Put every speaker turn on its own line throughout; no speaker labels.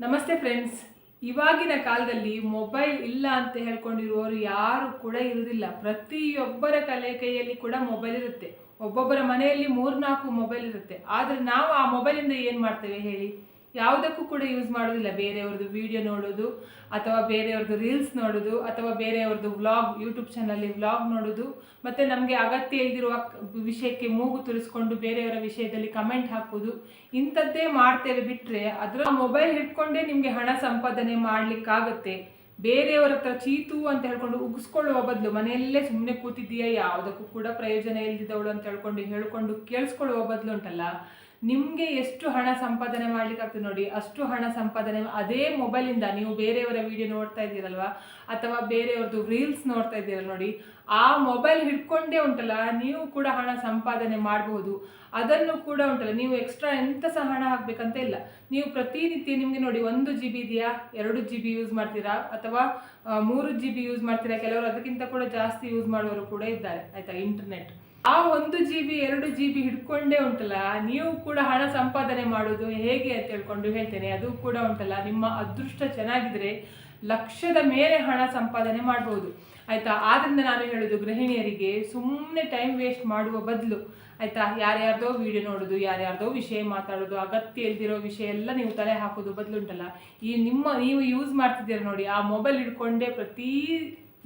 ನಮಸ್ತೆ ಫ್ರೆಂಡ್ಸ್. ಇವಾಗಿನ ಕಾಲದಲ್ಲಿ ಮೊಬೈಲ್ ಇಲ್ಲ ಅಂತ ಹೇಳ್ಕೊಂಡಿರುವವರು ಯಾರು ಕೂಡ ಇರುವುದಿಲ್ಲ. ಪ್ರತಿಯೊಬ್ಬರ ಕೈಯಲ್ಲಿ ಕೂಡ ಮೊಬೈಲ್ ಇರುತ್ತೆ. ಒಬ್ಬೊಬ್ಬರ ಮನೆಯಲ್ಲಿ 3-4 ಮೊಬೈಲ್ ಇರುತ್ತೆ. ಆದರೆ ನಾವು ಆ ಮೊಬೈಲಿಂದ ಏನು ಮಾಡ್ತೇವೆ ಹೇಳಿ? ಯಾವುದಕ್ಕೂ ಕೂಡ ಯೂಸ್ ಮಾಡೋದಿಲ್ಲ. ಬೇರೆಯವ್ರದ್ದು ವಿಡಿಯೋ ನೋಡೋದು, ಅಥವಾ ಬೇರೆಯವ್ರದ್ದು ರೀಲ್ಸ್ ನೋಡೋದು, ಅಥವಾ ಬೇರೆಯವ್ರದ್ದು ವ್ಲಾಗ್, ಯೂಟ್ಯೂಬ್ ಚಾನಲಲ್ಲಿ ವ್ಲಾಗ್ ನೋಡೋದು, ಮತ್ತು ನಮಗೆ ಅಗತ್ಯ ಇಲ್ದಿರುವ ವಿಷಯಕ್ಕೆ ಮೂಗು ತುರಿಸ್ಕೊಂಡು ಬೇರೆಯವರ ವಿಷಯದಲ್ಲಿ ಕಮೆಂಟ್ ಹಾಕೋದು, ಇಂಥದ್ದೇ ಮಾಡ್ತೇವೆ. ಬಿಟ್ಟರೆ ಅದರ ಮೊಬೈಲ್ ಹಿಡ್ಕೊಂಡೇ ನಿಮಗೆ ಹಣ ಸಂಪಾದನೆ ಮಾಡಲಿಕ್ಕಾಗತ್ತೆ. ಬೇರೆಯವರ ಹತ್ರ ಚೀತು ಅಂತ ಹೇಳ್ಕೊಂಡು ಉಗಿಸ್ಕೊಳ್ಳುವ ಬದಲು ಮನೆಯಲ್ಲೇ ಸುಮ್ಮನೆ ಕೂತಿದ್ದೀಯಾ, ಯಾವುದಕ್ಕೂ ಕೂಡ ಪ್ರಯೋಜನ ಇಲ್ದಿದ್ದವಳು ಅಂತ ಹೇಳ್ಕೊಂಡು ಕೇಳಿಸ್ಕೊಳ್ಳುವ ಬದಲು ಉಂಟಲ್ಲ, ನಿಮಗೆ ಎಷ್ಟು ಹಣ ಸಂಪಾದನೆ ಮಾಡ್ಲಿಕ್ಕಾಗ್ತದೆ ನೋಡಿ, ಅಷ್ಟು ಹಣ ಸಂಪಾದನೆ ಅದೇ ಮೊಬೈಲಿಂದ. ನೀವು ಬೇರೆಯವರ ವಿಡಿಯೋ ನೋಡ್ತಾ ಇದ್ದೀರಲ್ವ, ಅಥವಾ ಬೇರೆಯವ್ರದ್ದು ರೀಲ್ಸ್ ನೋಡ್ತಾ ಇದ್ದೀರಲ್ಲ ನೋಡಿ, ಆ ಮೊಬೈಲ್ ಹಿಡ್ಕೊಂಡೇ ಉಂಟಲ್ಲ ನೀವು ಕೂಡ ಹಣ ಸಂಪಾದನೆ ಮಾಡಬಹುದು. ಅದನ್ನು ಕೂಡ ಉಂಟಲ್ಲ, ನೀವು ಎಕ್ಸ್ಟ್ರಾ ಎಂತ ಸಹ ಹಣ ಹಾಕಬೇಕಂತ ಇಲ್ಲ. ನೀವು ಪ್ರತಿನಿತ್ಯ ನಿಮಗೆ ನೋಡಿ 1 GB ಇದೆಯಾ, 2 GB ಯೂಸ್ ಮಾಡ್ತೀರಾ, ಅಥವಾ 3 GB ಯೂಸ್ ಮಾಡ್ತೀರಾ, ಕೆಲವರು ಅದಕ್ಕಿಂತ ಕೂಡ ಜಾಸ್ತಿ ಯೂಸ್ ಮಾಡುವವರು ಕೂಡ ಇದ್ದಾರೆ, ಆಯ್ತಾ, ಇಂಟರ್ನೆಟ್. ಆ 1 GB 2 GB ಹಿಡ್ಕೊಂಡೇ ಉಂಟಲ್ಲ ನೀವು ಕೂಡ ಹಣ ಸಂಪಾದನೆ ಮಾಡೋದು ಹೇಗೆ ಅಂತ ಹೇಳ್ಕೊಂಡು ಹೇಳ್ತೇನೆ. ಅದು ಕೂಡ ಉಂಟಲ್ಲ, ನಿಮ್ಮ ಅದೃಷ್ಟ ಚೆನ್ನಾಗಿದ್ರೆ ಲಕ್ಷದ ಮೇಲೆ ಹಣ ಸಂಪಾದನೆ ಮಾಡ್ಬೋದು, ಆಯ್ತಾ. ಆದ್ರಿಂದ ನಾನು ಹೇಳೋದು ಗೃಹಿಣಿಯರಿಗೆ, ಸುಮ್ಮನೆ ಟೈಮ್ ವೇಸ್ಟ್ ಮಾಡುವ ಬದಲು, ಆಯ್ತಾ, ಯಾರ್ಯಾರ್ದೋ ವಿಡಿಯೋ ನೋಡೋದು, ಯಾರ್ಯಾರ್ದೋ ವಿಷಯ ಮಾತಾಡೋದು, ಅಗತ್ಯ ಇಲ್ದಿರೋ ವಿಷಯ ಎಲ್ಲ ನೀವು ತಲೆ ಹಾಕೋದು ಬದಲು ಉಂಟಲ್ಲ, ನೀವು ಯೂಸ್ ಮಾಡ್ತಿದ್ದೀರ ನೋಡಿ, ಆ ಮೊಬೈಲ್ ಹಿಡ್ಕೊಂಡೇ ಪ್ರತಿ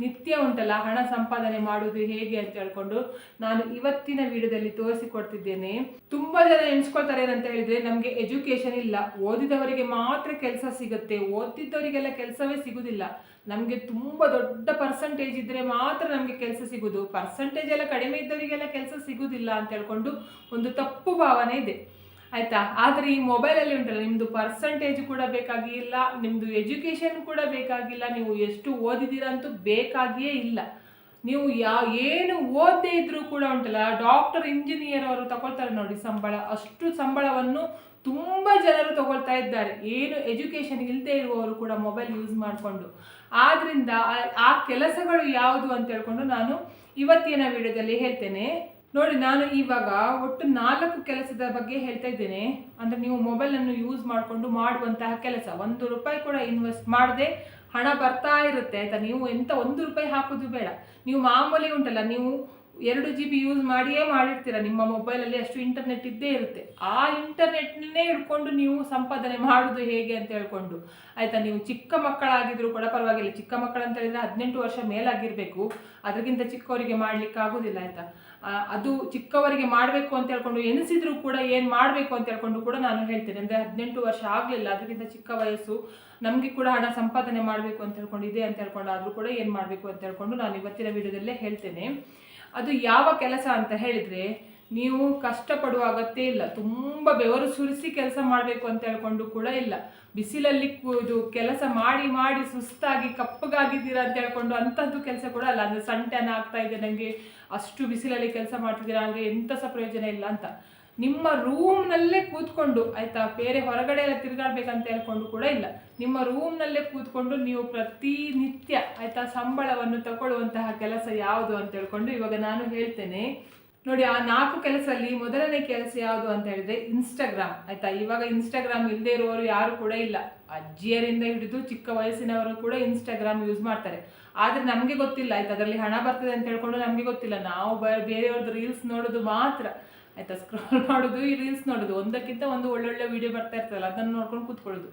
ನಿತ್ಯ ಉಂಟಲ್ಲ ಹಣ ಸಂಪಾದನೆ ಮಾಡೋದು ಹೇಗೆ ಅಂತ ಹೇಳ್ಕೊಂಡು ನಾನು ಇವತ್ತಿನ ವಿಡಿಯೋದಲ್ಲಿ ತೋರಿಸಿಕೊಡ್ತಿದ್ದೇನೆ. ತುಂಬಾ ಜನ ಎಣಿಸ್ಕೊಳ್ತಾರೆ ಏನಂತ ಹೇಳಿದ್ರೆ, ನಮಗೆ ಎಜುಕೇಶನ್ ಇಲ್ಲ, ಓದಿದವರಿಗೆ ಮಾತ್ರ ಕೆಲಸ ಸಿಗುತ್ತೆ, ಓದಿದ್ದವರಿಗೆಲ್ಲ ಕೆಲಸವೇ ಸಿಗುದಿಲ್ಲ, ನಮಗೆ ತುಂಬಾ ದೊಡ್ಡ ಪರ್ಸೆಂಟೇಜ್ ಇದ್ರೆ ಮಾತ್ರ ನಮಗೆ ಕೆಲಸ ಸಿಗುದು, ಪರ್ಸೆಂಟೇಜ್ ಎಲ್ಲ ಕಡಿಮೆ ಇದ್ದವರಿಗೆಲ್ಲ ಕೆಲಸ ಸಿಗುದಿಲ್ಲ ಅಂತ ಹೇಳ್ಕೊಂಡು ಒಂದು ತಪ್ಪು ಭಾವನೆ ಇದೆ, ಆಯ್ತಾ. ಆದರೆ ಈ ಮೊಬೈಲಲ್ಲಿ ಉಂಟಲ್ಲ, ನಿಮ್ಮದು ಪರ್ಸೆಂಟೇಜ್ ಕೂಡ ಬೇಕಾಗಿಲ್ಲ, ನಿಮ್ಮದು ಎಜುಕೇಷನ್ ಕೂಡ ಬೇಕಾಗಿಲ್ಲ, ನೀವು ಎಷ್ಟು ಓದಿದ್ದೀರಾ ಅಂತೂ ಬೇಕಾಗಿಯೇ ಇಲ್ಲ. ನೀವು ಏನು ಓದದೇ ಇದ್ರೂ ಕೂಡ ಉಂಟಲ್ಲ, ಡಾಕ್ಟರ್, ಇಂಜಿನಿಯರ್ ಅವರು ತಗೊಳ್ತಾರೆ ನೋಡಿ ಸಂಬಳ, ಅಷ್ಟು ಸಂಬಳವನ್ನು ತುಂಬ ಜನರು ತಗೊಳ್ತಾ ಇದ್ದಾರೆ, ಏನು ಎಜುಕೇಷನ್ ಇಲ್ಲದೆ ಇರುವವರು ಕೂಡ ಮೊಬೈಲ್ ಯೂಸ್ ಮಾಡಿಕೊಂಡು. ಆದ್ರಿಂದ ಆ ಕೆಲಸಗಳು ಯಾವುದು ಅಂತ ಹೇಳ್ಕೊಂಡು ನಾನು ಇವತ್ತಿನ ವಿಡಿಯೋದಲ್ಲಿ ಹೇಳ್ತೇನೆ ನೋಡಿ. ನಾನು ಇವಾಗ ಒಟ್ಟು 4 ಕೆಲಸದ ಬಗ್ಗೆ ಹೇಳ್ತಾ ಇದ್ದೇನೆ. ಅಂದರೆ ನೀವು ಮೊಬೈಲನ್ನು ಯೂಸ್ ಮಾಡಿಕೊಂಡು ಮಾಡುವಂತಹ ಕೆಲಸ, 1 ರೂಪಾಯಿ ಕೂಡ ಇನ್ವೆಸ್ಟ್ ಮಾಡದೆ ಹಣ ಬರ್ತಾ ಇರುತ್ತೆ, ಆಯಿತಾ. ನೀವು ಎಂತ 1 ರೂಪಾಯಿ ಹಾಕೋದು ಬೇಡ. ನೀವು ಮಾಮೂಲಿ ಉಂಟಲ್ಲ, ನೀವು 2 GB ಯೂಸ್ ಮಾಡಿರ್ತೀರ, ನಿಮ್ಮ ಮೊಬೈಲಲ್ಲಿ ಅಷ್ಟು ಇಂಟರ್ನೆಟ್ ಇದ್ದೇ ಇರುತ್ತೆ. ಆ ಇಂಟರ್ನೆಟ್ನೇ ಹಿಡ್ಕೊಂಡು ನೀವು ಸಂಪಾದನೆ ಮಾಡೋದು ಹೇಗೆ ಅಂತ ಹೇಳ್ಕೊಂಡು, ಆಯಿತಾ. ನೀವು ಚಿಕ್ಕ ಮಕ್ಕಳಾಗಿದ್ರು ಕೂಡ ಪರವಾಗಿಲ್ಲ, ಚಿಕ್ಕ ಮಕ್ಕಳು ಅಂತ ಹೇಳಿದ್ರೆ 18 ವರ್ಷ ಮೇಲಾಗಿರಬೇಕು, ಅದಕ್ಕಿಂತ ಚಿಕ್ಕವರಿಗೆ ಮಾಡ್ಲಿಕ್ಕೆ ಆಗೋದಿಲ್ಲ, ಆಯಿತಾ. ಅದು ಚಿಕ್ಕವರಿಗೆ ಮಾಡಬೇಕು ಅಂತ ಹೇಳ್ಕೊಂಡು ಎನಿಸಿದ್ರು ಕೂಡ ಏನು ಮಾಡಬೇಕು ಅಂತ ಹೇಳ್ಕೊಂಡು ಕೂಡ ನಾನು ಹೇಳ್ತೇನೆ. ಅಂದರೆ 18 ವರ್ಷ ಆಗಲಿಲ್ಲ, ಅದಕ್ಕಿಂತ ಚಿಕ್ಕ ವಯಸ್ಸು, ನಮಗೆ ಕೂಡ ಹಣ ಸಂಪಾದನೆ ಮಾಡಬೇಕು ಅಂತ ಹೇಳ್ಕೊಂಡಿದೆ ಅಂತ ಹೇಳ್ಕೊಂಡು ಆದರೂ ಕೂಡ ಏನು ಮಾಡಬೇಕು ಅಂತ ಹೇಳ್ಕೊಂಡು ನಾನು ಇವತ್ತಿನ ವಿಡಿಯೋದಲ್ಲೇ ಹೇಳ್ತೇನೆ. ಅದು ಯಾವ ಕೆಲಸ ಅಂತ ಹೇಳಿದರೆ, ನೀವು ಕಷ್ಟಪಡುವ ಅಗತ್ಯ ಇಲ್ಲ, ತುಂಬ ಬೆವರು ಸುರಿಸಿ ಕೆಲಸ ಮಾಡಬೇಕು ಅಂತ ಹೇಳ್ಕೊಂಡು ಕೂಡ ಇಲ್ಲ. ಬಿಸಿಲಲ್ಲಿ ಇದು ಕೆಲಸ ಮಾಡಿ ಸುಸ್ತಾಗಿ ಕಪ್ಪಗಾಗಿದ್ದೀರಾ ಅಂತ ಹೇಳ್ಕೊಂಡು ಅಂಥದ್ದು ಕೆಲಸ ಕೂಡ ಅಲ್ಲ. ಅಂದರೆ ಸಣ್ಣ ಆಗ್ತಾ ಇದೆ ನನಗೆ, ಅಷ್ಟು ಬಿಸಿಲಲ್ಲಿ ಕೆಲಸ ಮಾಡ್ತಿದ್ದೀರಾ ಅಂದರೆ ಎಂಥ ಸಹ ಪ್ರಯೋಜನ ಇಲ್ಲ ಅಂತ. ನಿಮ್ಮ ರೂಮ್ನಲ್ಲೇ ಕೂತ್ಕೊಂಡು, ಆಯಿತಾ, ಬೇರೆ ಹೊರಗಡೆ ಎಲ್ಲ ತಿರುಗಾಡ್ಬೇಕಂತ ಹೇಳ್ಕೊಂಡು ಕೂಡ ಇಲ್ಲ, ನಿಮ್ಮ ರೂಮ್ನಲ್ಲೇ ಕೂತ್ಕೊಂಡು ನೀವು ಪ್ರತಿನಿತ್ಯ, ಆಯಿತಾ, ಸಂಬಳವನ್ನು ತಗೊಳ್ಳುವಂತಹ ಕೆಲಸ ಯಾವುದು ಅಂತ ಹೇಳ್ಕೊಂಡು ಇವಾಗ ನಾನು ಹೇಳ್ತೇನೆ ನೋಡಿ. ಆ 4 ಕೆಲಸದಲ್ಲಿ ಮೊದಲನೇ ಕೆಲಸ ಯಾವುದು ಅಂತ ಹೇಳಿದ್ರೆ ಇನ್ಸ್ಟಾಗ್ರಾಮ್, ಆಯಿತಾ. ಇವಾಗ ಇನ್ಸ್ಟಾಗ್ರಾಮ್ ಇಲ್ಲದೆ ಇರುವವರು ಯಾರು ಕೂಡ ಇಲ್ಲ, ಅಜ್ಜಿಯರಿಂದ ಹಿಡಿದು ಚಿಕ್ಕ ವಯಸ್ಸಿನವರು ಕೂಡ ಇನ್ಸ್ಟಾಗ್ರಾಮ್ ಯೂಸ್ ಮಾಡ್ತಾರೆ. ಆದರೆ ನಮಗೆ ಗೊತ್ತಿಲ್ಲ, ಆಯ್ತಾ, ಅದರಲ್ಲಿ ಹಣ ಬರ್ತದೆ ಅಂತ ಹೇಳ್ಕೊಂಡು ನಮಗೆ ಗೊತ್ತಿಲ್ಲ. ನಾವು ಬೇರೆಯವ್ರದ್ದು ರೀಲ್ಸ್ ನೋಡೋದು ಮಾತ್ರ, ಆಯಿತಾ, ಸ್ಕ್ರಾಲ್ ಮಾಡೋದು, ಈ ರೀಲ್ಸ್ ನೋಡೋದು, ಒಂದಕ್ಕಿಂತ ಒಂದು ಒಳ್ಳೊಳ್ಳೆ ವಿಡಿಯೋ ಬರ್ತಾ ಇರ್ತದಲ್ಲ ಅದನ್ನು ನೋಡ್ಕೊಂಡು ಕೂತ್ಕೊಳ್ಳೋದು,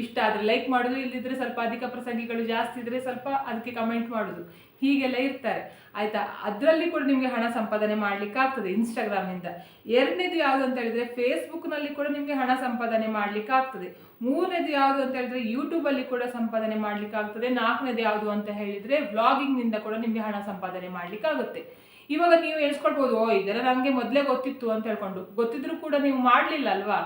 ಇಷ್ಟ ಆದರೆ ಲೈಕ್ ಮಾಡೋದು, ಇಲ್ಲದಿದ್ದರೆ ಸ್ವಲ್ಪ ಅಧಿಕ ಪ್ರಸಂಗಿಗಳು ಜಾಸ್ತಿ ಇದ್ದರೆ ಸ್ವಲ್ಪ ಅದಕ್ಕೆ ಕಮೆಂಟ್ ಮಾಡೋದು, ಹೀಗೆಲ್ಲ ಇರ್ತಾರೆ, ಆಯಿತಾ. ಅದರಲ್ಲಿ ಕೂಡ ನಿಮಗೆ ಹಣ ಸಂಪಾದನೆ ಮಾಡಲಿಕ್ಕೆ ಆಗ್ತದೆ ಇನ್ಸ್ಟಾಗ್ರಾಮಿಂದ. ಎರಡನೇದು ಯಾವುದು ಅಂತ ಹೇಳಿದರೆ ಫೇಸ್ಬುಕ್ನಲ್ಲಿ ಕೂಡ ನಿಮಗೆ ಹಣ ಸಂಪಾದನೆ ಮಾಡಲಿಕ್ಕೆ ಆಗ್ತದೆ. ಮೂರನೇದು ಯಾವುದು ಅಂತ ಹೇಳಿದ್ರೆ ಯೂಟ್ಯೂಬಲ್ಲಿ ಕೂಡ ಸಂಪಾದನೆ ಮಾಡಲಿಕ್ಕೆ ಆಗ್ತದೆ. 4ನೇದು ಯಾವುದು ಅಂತ ಹೇಳಿದರೆ ವ್ಲಾಗಿಂಗ್ನಿಂದ ಕೂಡ ನಿಮಗೆ ಹಣ ಸಂಪಾದನೆ ಮಾಡಲಿಕ್ಕೆ ಆಗುತ್ತೆ. ಇವಾಗ ನೀವು ಎಣಿಸ್ಕೊಳ್ಬೋದು, ಇದೆಲ್ಲ ನನಗೆ ಮೊದಲೇ ಗೊತ್ತಿತ್ತು ಅಂತ ಹೇಳ್ಕೊಂಡು. ಗೊತ್ತಿದ್ರೂ ಕೂಡ ನೀವು ಮಾಡಲಿಲ್ಲ ಅಲ್ವಾ?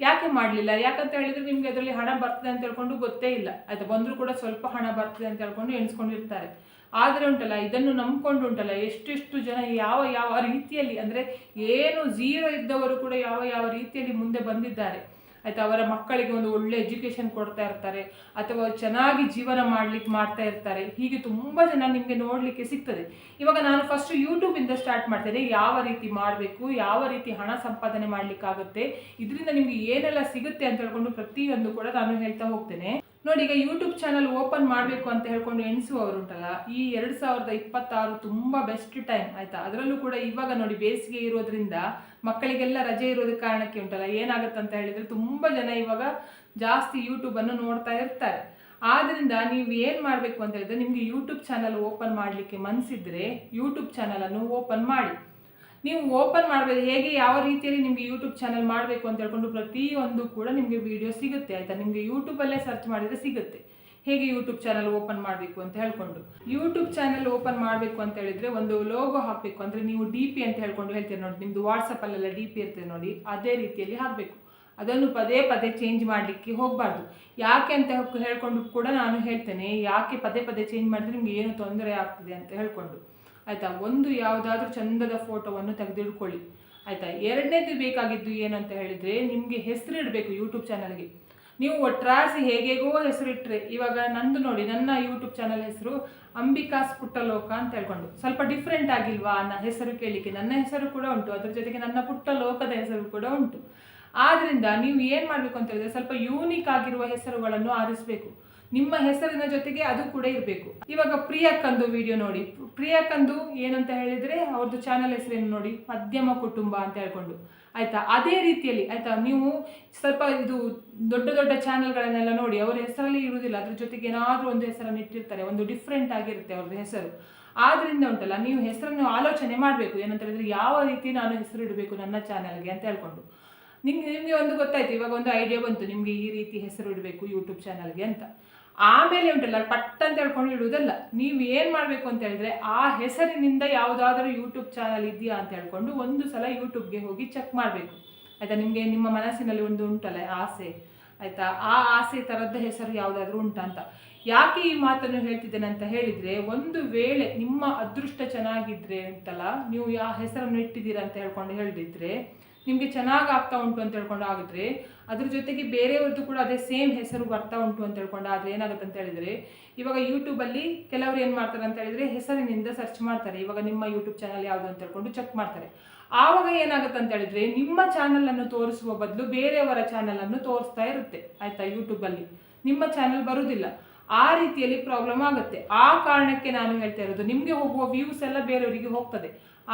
ಯಾಕೆ ಮಾಡಲಿಲ್ಲ? ಯಾಕಂತ ಹೇಳಿದರೆ ನಿಮಗೆ ಅದರಲ್ಲಿ ಹಣ ಬರ್ತದೆ ಅಂತ ಹೇಳ್ಕೊಂಡು ಗೊತ್ತೇ ಇಲ್ಲ, ಆಯಿತಾ. ಬಂದರೂ ಕೂಡ ಸ್ವಲ್ಪ ಹಣ ಬರ್ತದೆ ಅಂತ ಹೇಳ್ಕೊಂಡು ಎಣಿಸ್ಕೊಂಡಿರ್ತಾರೆ. ಆದರೆ ಉಂಟಲ್ಲ, ಇದನ್ನು ನಂಬ್ಕೊಂಡು ಉಂಟಲ್ಲ ಎಷ್ಟೆಷ್ಟು ಜನ ಯಾವ ರೀತಿಯಲ್ಲಿ, ಅಂದರೆ ಏನು ಝೀರೋ ಇದ್ದವರು ಕೂಡ ಯಾವ ರೀತಿಯಲ್ಲಿ ಮುಂದೆ ಬಂದಿದ್ದಾರೆ, ಆಯಿತಾ. ಅವರ ಮಕ್ಕಳಿಗೆ ಒಂದು ಒಳ್ಳೆ ಎಜುಕೇಷನ್ ಕೊಡ್ತಾ ಇರ್ತಾರೆ, ಅಥವಾ ಚೆನ್ನಾಗಿ ಜೀವನ ಮಾಡ್ತಾ ಇರ್ತಾರೆ. ಹೀಗೆ ತುಂಬ ಜನ ನಿಮಗೆ ನೋಡಲಿಕ್ಕೆ ಸಿಗ್ತದೆ. ಇವಾಗ ನಾನು ಫಸ್ಟ್ ಯೂಟ್ಯೂಬಿಂದ ಸ್ಟಾರ್ಟ್ ಮಾಡ್ತೇನೆ, ಯಾವ ರೀತಿ ಮಾಡಬೇಕು, ಯಾವ ರೀತಿ ಹಣ ಸಂಪಾದನೆ ಮಾಡಲಿಕ್ಕಾಗುತ್ತೆ, ಇದರಿಂದ ನಿಮಗೆ ಏನೆಲ್ಲ ಸಿಗುತ್ತೆ ಅಂತ ಹೇಳ್ಕೊಂಡು ಪ್ರತಿಯೊಂದು ಕೂಡ ನಾನು ಹೇಳ್ತಾ ಹೋಗ್ತೇನೆ. ನೋಡಿ, ಈಗ ಯೂಟ್ಯೂಬ್ ಚಾನಲ್ ಓಪನ್ ಮಾಡಬೇಕು ಅಂತ ಹೇಳ್ಕೊಂಡು ಎಣಿಸುವವರುಂಟಲ್ಲ, ಈ 2026 ತುಂಬ ಬೆಸ್ಟ್ ಟೈಮ್ ಆಯಿತಾ. ಅದರಲ್ಲೂ ಕೂಡ ಇವಾಗ ನೋಡಿ ಬೇಸಿಗೆ ಇರೋದ್ರಿಂದ ಮಕ್ಕಳಿಗೆಲ್ಲ ರಜೆ ಇರೋದ ಕಾರಣಕ್ಕೆ ಉಂಟಲ್ಲ, ಏನಾಗುತ್ತೆ ಅಂತ ಹೇಳಿದರೆ ತುಂಬ ಜನ ಇವಾಗ ಜಾಸ್ತಿ ಯೂಟ್ಯೂಬನ್ನು ನೋಡ್ತಾ ಇರ್ತಾರೆ. ಆದ್ದರಿಂದ ನೀವು ಏನು ಮಾಡಬೇಕು ಅಂತ ಹೇಳಿದ್ರೆ, ನಿಮಗೆ ಯೂಟ್ಯೂಬ್ ಚಾನಲ್ ಓಪನ್ ಮಾಡಲಿಕ್ಕೆ ಮನಸ್ಸಿದ್ರೆ ಯೂಟ್ಯೂಬ್ ಚಾನಲನ್ನು ಓಪನ್ ಮಾಡಿ. ನೀವು ಓಪನ್ ಮಾಡಬೇಕು, ಹೇಗೆ ಯಾವ ರೀತಿಯಲ್ಲಿ ನಿಮಗೆ ಯೂಟ್ಯೂಬ್ ಚಾನಲ್ ಮಾಡಬೇಕು ಅಂತ ಹೇಳ್ಕೊಂಡು ಪ್ರತಿಯೊಂದು ಕೂಡ ನಿಮಗೆ ವಿಡಿಯೋ ಸಿಗುತ್ತೆ ಆಯಿತಾ. ನಿಮಗೆ ಯೂಟ್ಯೂಬಲ್ಲೇ ಸರ್ಚ್ ಮಾಡಿದರೆ ಸಿಗುತ್ತೆ ಹೇಗೆ ಯೂಟ್ಯೂಬ್ ಚಾನಲ್ ಓಪನ್ ಮಾಡಬೇಕು ಅಂತ ಹೇಳ್ಕೊಂಡು. ಯೂಟ್ಯೂಬ್ ಚಾನಲ್ ಓಪನ್ ಮಾಡಬೇಕು ಅಂತ ಹೇಳಿದರೆ ಒಂದು ಲೋಗೋ ಹಾಕಬೇಕು. ಅಂದರೆ ನೀವು DP ಅಂತ ಹೇಳ್ಕೊಂಡು ಹೇಳ್ತೀರಿ ನೋಡಿ, ನಿಮ್ಮದು ವಾಟ್ಸಪ್ಪಲ್ಲೆಲ್ಲ DP ಇರ್ತದೆ ನೋಡಿ, ಅದೇ ರೀತಿಯಲ್ಲಿ ಹಾಕಬೇಕು. ಅದನ್ನು ಪದೇ ಪದೇ ಚೇಂಜ್ ಮಾಡಲಿಕ್ಕೆ ಹೋಗಬಾರ್ದು. ಯಾಕೆ ಅಂತ ಹೇಳ್ಕೊಂಡು ಕೂಡ ನಾನು ಹೇಳ್ತೇನೆ, ಯಾಕೆ ಪದೇ ಪದೇ ಚೇಂಜ್ ಮಾಡಿದ್ರೆ ನಿಮಗೆ ಏನು ತೊಂದರೆ ಆಗ್ತದೆ ಅಂತ ಹೇಳ್ಕೊಂಡು ಆಯಿತಾ. ಒಂದು ಯಾವುದಾದ್ರೂ ಚಂದದ ಫೋಟೋವನ್ನು ತೆಗೆದಿಡ್ಕೊಳ್ಳಿ ಆಯಿತಾ. ಎರಡನೇದು ಬೇಕಾಗಿದ್ದು ಏನಂತ ಹೇಳಿದರೆ, ನಿಮಗೆ ಹೆಸರಿಡಬೇಕು ಯೂಟ್ಯೂಬ್ ಚಾನಲ್ಗೆ. ನೀವು ಒಟ್ರಾಸಿ ಹೇಗೇಗೋ ಹೆಸರಿಟ್ಟರೆ, ಇವಾಗ ನಂದು ನೋಡಿ, ನನ್ನ ಯೂಟ್ಯೂಬ್ ಚಾನಲ್ ಹೆಸರು ಅಂಬಿಕಾಸ್ ಪುಟ್ಟಲೋಕ ಅಂತ ಹೇಳ್ಕೊಂಡು, ಸ್ವಲ್ಪ ಡಿಫ್ರೆಂಟ್ ಆಗಿಲ್ವಾ ನನ್ನ ಹೆಸರು ಕೇಳಲಿಕ್ಕೆ. ನನ್ನ ಹೆಸರು ಕೂಡ ಉಂಟು, ಅದ್ರ ಜೊತೆಗೆ ನನ್ನ ಪುಟ್ಟ ಲೋಕದ ಹೆಸರು ಕೂಡ ಉಂಟು. ಆದ್ದರಿಂದ ನೀವು ಏನು ಮಾಡಬೇಕು ಅಂತ ಹೇಳಿದ್ರೆ, ಸ್ವಲ್ಪ ಯೂನಿಕ್ ಆಗಿರುವ ಹೆಸರುಗಳನ್ನು ಆರಿಸಬೇಕು. ನಿಮ್ಮ ಹೆಸರಿನ ಜೊತೆಗೆ ಅದು ಕೂಡ ಇರಬೇಕು. ಇವಾಗ ಪ್ರಿಯಕ್ಕಂದು ವಿಡಿಯೋ ನೋಡಿ, ಪ್ರಿಯಕ್ಕಂದು ಏನಂತ ಹೇಳಿದರೆ ಅವ್ರದ್ದು ಚಾನಲ್ ಹೆಸರೇನು ನೋಡಿ, ಮಧ್ಯಮ ಕುಟುಂಬ ಅಂತ ಹೇಳ್ಕೊಂಡು ಆಯಿತಾ. ಅದೇ ರೀತಿಯಲ್ಲಿ ಆಯಿತಾ, ನೀವು ಸ್ವಲ್ಪ ಇದು ದೊಡ್ಡ ದೊಡ್ಡ ಚಾನಲ್ಗಳನ್ನೆಲ್ಲ ನೋಡಿ, ಅವರ ಹೆಸರಲ್ಲಿ ಇರುವುದಿಲ್ಲ, ಅದ್ರ ಜೊತೆಗೆ ಏನಾದರೂ ಒಂದು ಹೆಸರನ್ನು ಇಟ್ಟಿರ್ತಾರೆ, ಒಂದು ಡಿಫ್ರೆಂಟ್ ಆಗಿರುತ್ತೆ ಅವ್ರದ್ದು ಹೆಸರು. ಆದ್ದರಿಂದ ಉಂಟಲ್ಲ, ನೀವು ಹೆಸರನ್ನು ಆಲೋಚನೆ ಮಾಡಬೇಕು. ಏನಂತ ಹೇಳಿದರೆ, ಯಾವ ರೀತಿ ನಾನು ಹೆಸರು ಇಡಬೇಕು ನನ್ನ ಚಾನಲ್ಗೆ ಅಂತ ಹೇಳ್ಕೊಂಡು. ನಿಮಗೆ ಒಂದು ಗೊತ್ತಾಯ್ತು, ಇವಾಗ ಒಂದು ಐಡಿಯಾ ಬಂತು, ನಿಮಗೆ ಈ ರೀತಿ ಹೆಸರು ಇಡಬೇಕು ಯೂಟ್ಯೂಬ್ ಚಾನಲ್ಗೆ ಅಂತ. ಆಮೇಲೆ ಉಂಟಲ್ಲ, ಪಟ್ ಅಂತ ಹೇಳ್ಕೊಂಡು ಇಡುವುದಲ್ಲ. ನೀವು ಏನು ಮಾಡಬೇಕು ಅಂತ ಹೇಳಿದ್ರೆ, ಆ ಹೆಸರಿನಿಂದ ಯಾವುದಾದ್ರೂ ಯೂಟ್ಯೂಬ್ ಚಾನಲ್ ಇದೆಯಾ ಅಂತ ಹೇಳ್ಕೊಂಡು ಒಂದು ಸಲ ಯೂಟ್ಯೂಬ್ಗೆ ಹೋಗಿ ಚೆಕ್ ಮಾಡಬೇಕು ಆಯಿತಾ. ನಿಮಗೆ ನಿಮ್ಮ ಮನಸ್ಸಿನಲ್ಲಿ ಒಂದು ಉಂಟಲ್ಲ ಆಸೆ ಆಯಿತಾ, ಆ ಆಸೆ ಥರದ ಹೆಸರು ಯಾವುದಾದ್ರೂ ಉಂಟಾ ಅಂತ. ಯಾಕೆ ಈ ಮಾತನ್ನು ಹೇಳ್ತಿದ್ದೇನೆ ಅಂತ ಹೇಳಿದರೆ, ಒಂದು ವೇಳೆ ನಿಮ್ಮ ಅದೃಷ್ಟ ಚೆನ್ನಾಗಿದ್ದರೆ ಉಂಟಲ್ಲ, ನೀವು ಯಾವ ಹೆಸರನ್ನು ಇಟ್ಟಿದ್ದೀರಾ ಅಂತ ಹೇಳ್ಕೊಂಡು ಹೇಳಿದ್ರೆ ನಿಮಗೆ ಚೆನ್ನಾಗಿ ಆಗ್ತಾ ಉಂಟು ಅಂತ ಹೇಳ್ಕೊಂಡು ಆಗಿದ್ರೆ, ಅದ್ರ ಜೊತೆಗೆ ಬೇರೆಯವ್ರದ್ದು ಕೂಡ ಅದೇ ಸೇಮ್ ಹೆಸರು ಬರ್ತಾ ಉಂಟು ಅಂತ ಹೇಳ್ಕೊಂಡು ಆದರೆ ಏನಾಗುತ್ತೆ ಅಂತ ಹೇಳಿದರೆ, ಇವಾಗ ಯೂಟ್ಯೂಬಲ್ಲಿ ಕೆಲವರು ಏನು ಮಾಡ್ತಾರೆ ಅಂತ ಹೇಳಿದರೆ, ಹೆಸರಿನಿಂದ ಸರ್ಚ್ ಮಾಡ್ತಾರೆ. ಇವಾಗ ನಿಮ್ಮ ಯೂಟ್ಯೂಬ್ ಚಾನಲ್ ಯಾವುದು ಅಂತ ಹೇಳ್ಕೊಂಡು ಚೆಕ್ ಮಾಡ್ತಾರೆ. ಆವಾಗ ಏನಾಗುತ್ತೆ ಅಂತ ಹೇಳಿದರೆ, ನಿಮ್ಮ ಚಾನಲನ್ನು ತೋರಿಸುವ ಬದಲು ಬೇರೆಯವರ ಚಾನಲನ್ನು ತೋರಿಸ್ತಾ ಇರುತ್ತೆ ಆಯಿತಾ. ಯೂಟ್ಯೂಬಲ್ಲಿ ನಿಮ್ಮ ಚಾನಲ್ ಬರುವುದಿಲ್ಲ. ಆ ರೀತಿಯಲ್ಲಿ ಪ್ರಾಬ್ಲಮ್ ಆಗುತ್ತೆ. ಆ ಕಾರಣಕ್ಕೆ ನಾನು ಹೇಳ್ತಾ ಇರೋದು, ನಿಮಗೆ ಹೋಗುವ ವ್ಯೂಸ್ ಎಲ್ಲ ಬೇರೆಯವರಿಗೆ ಹೋಗ್ತದೆ.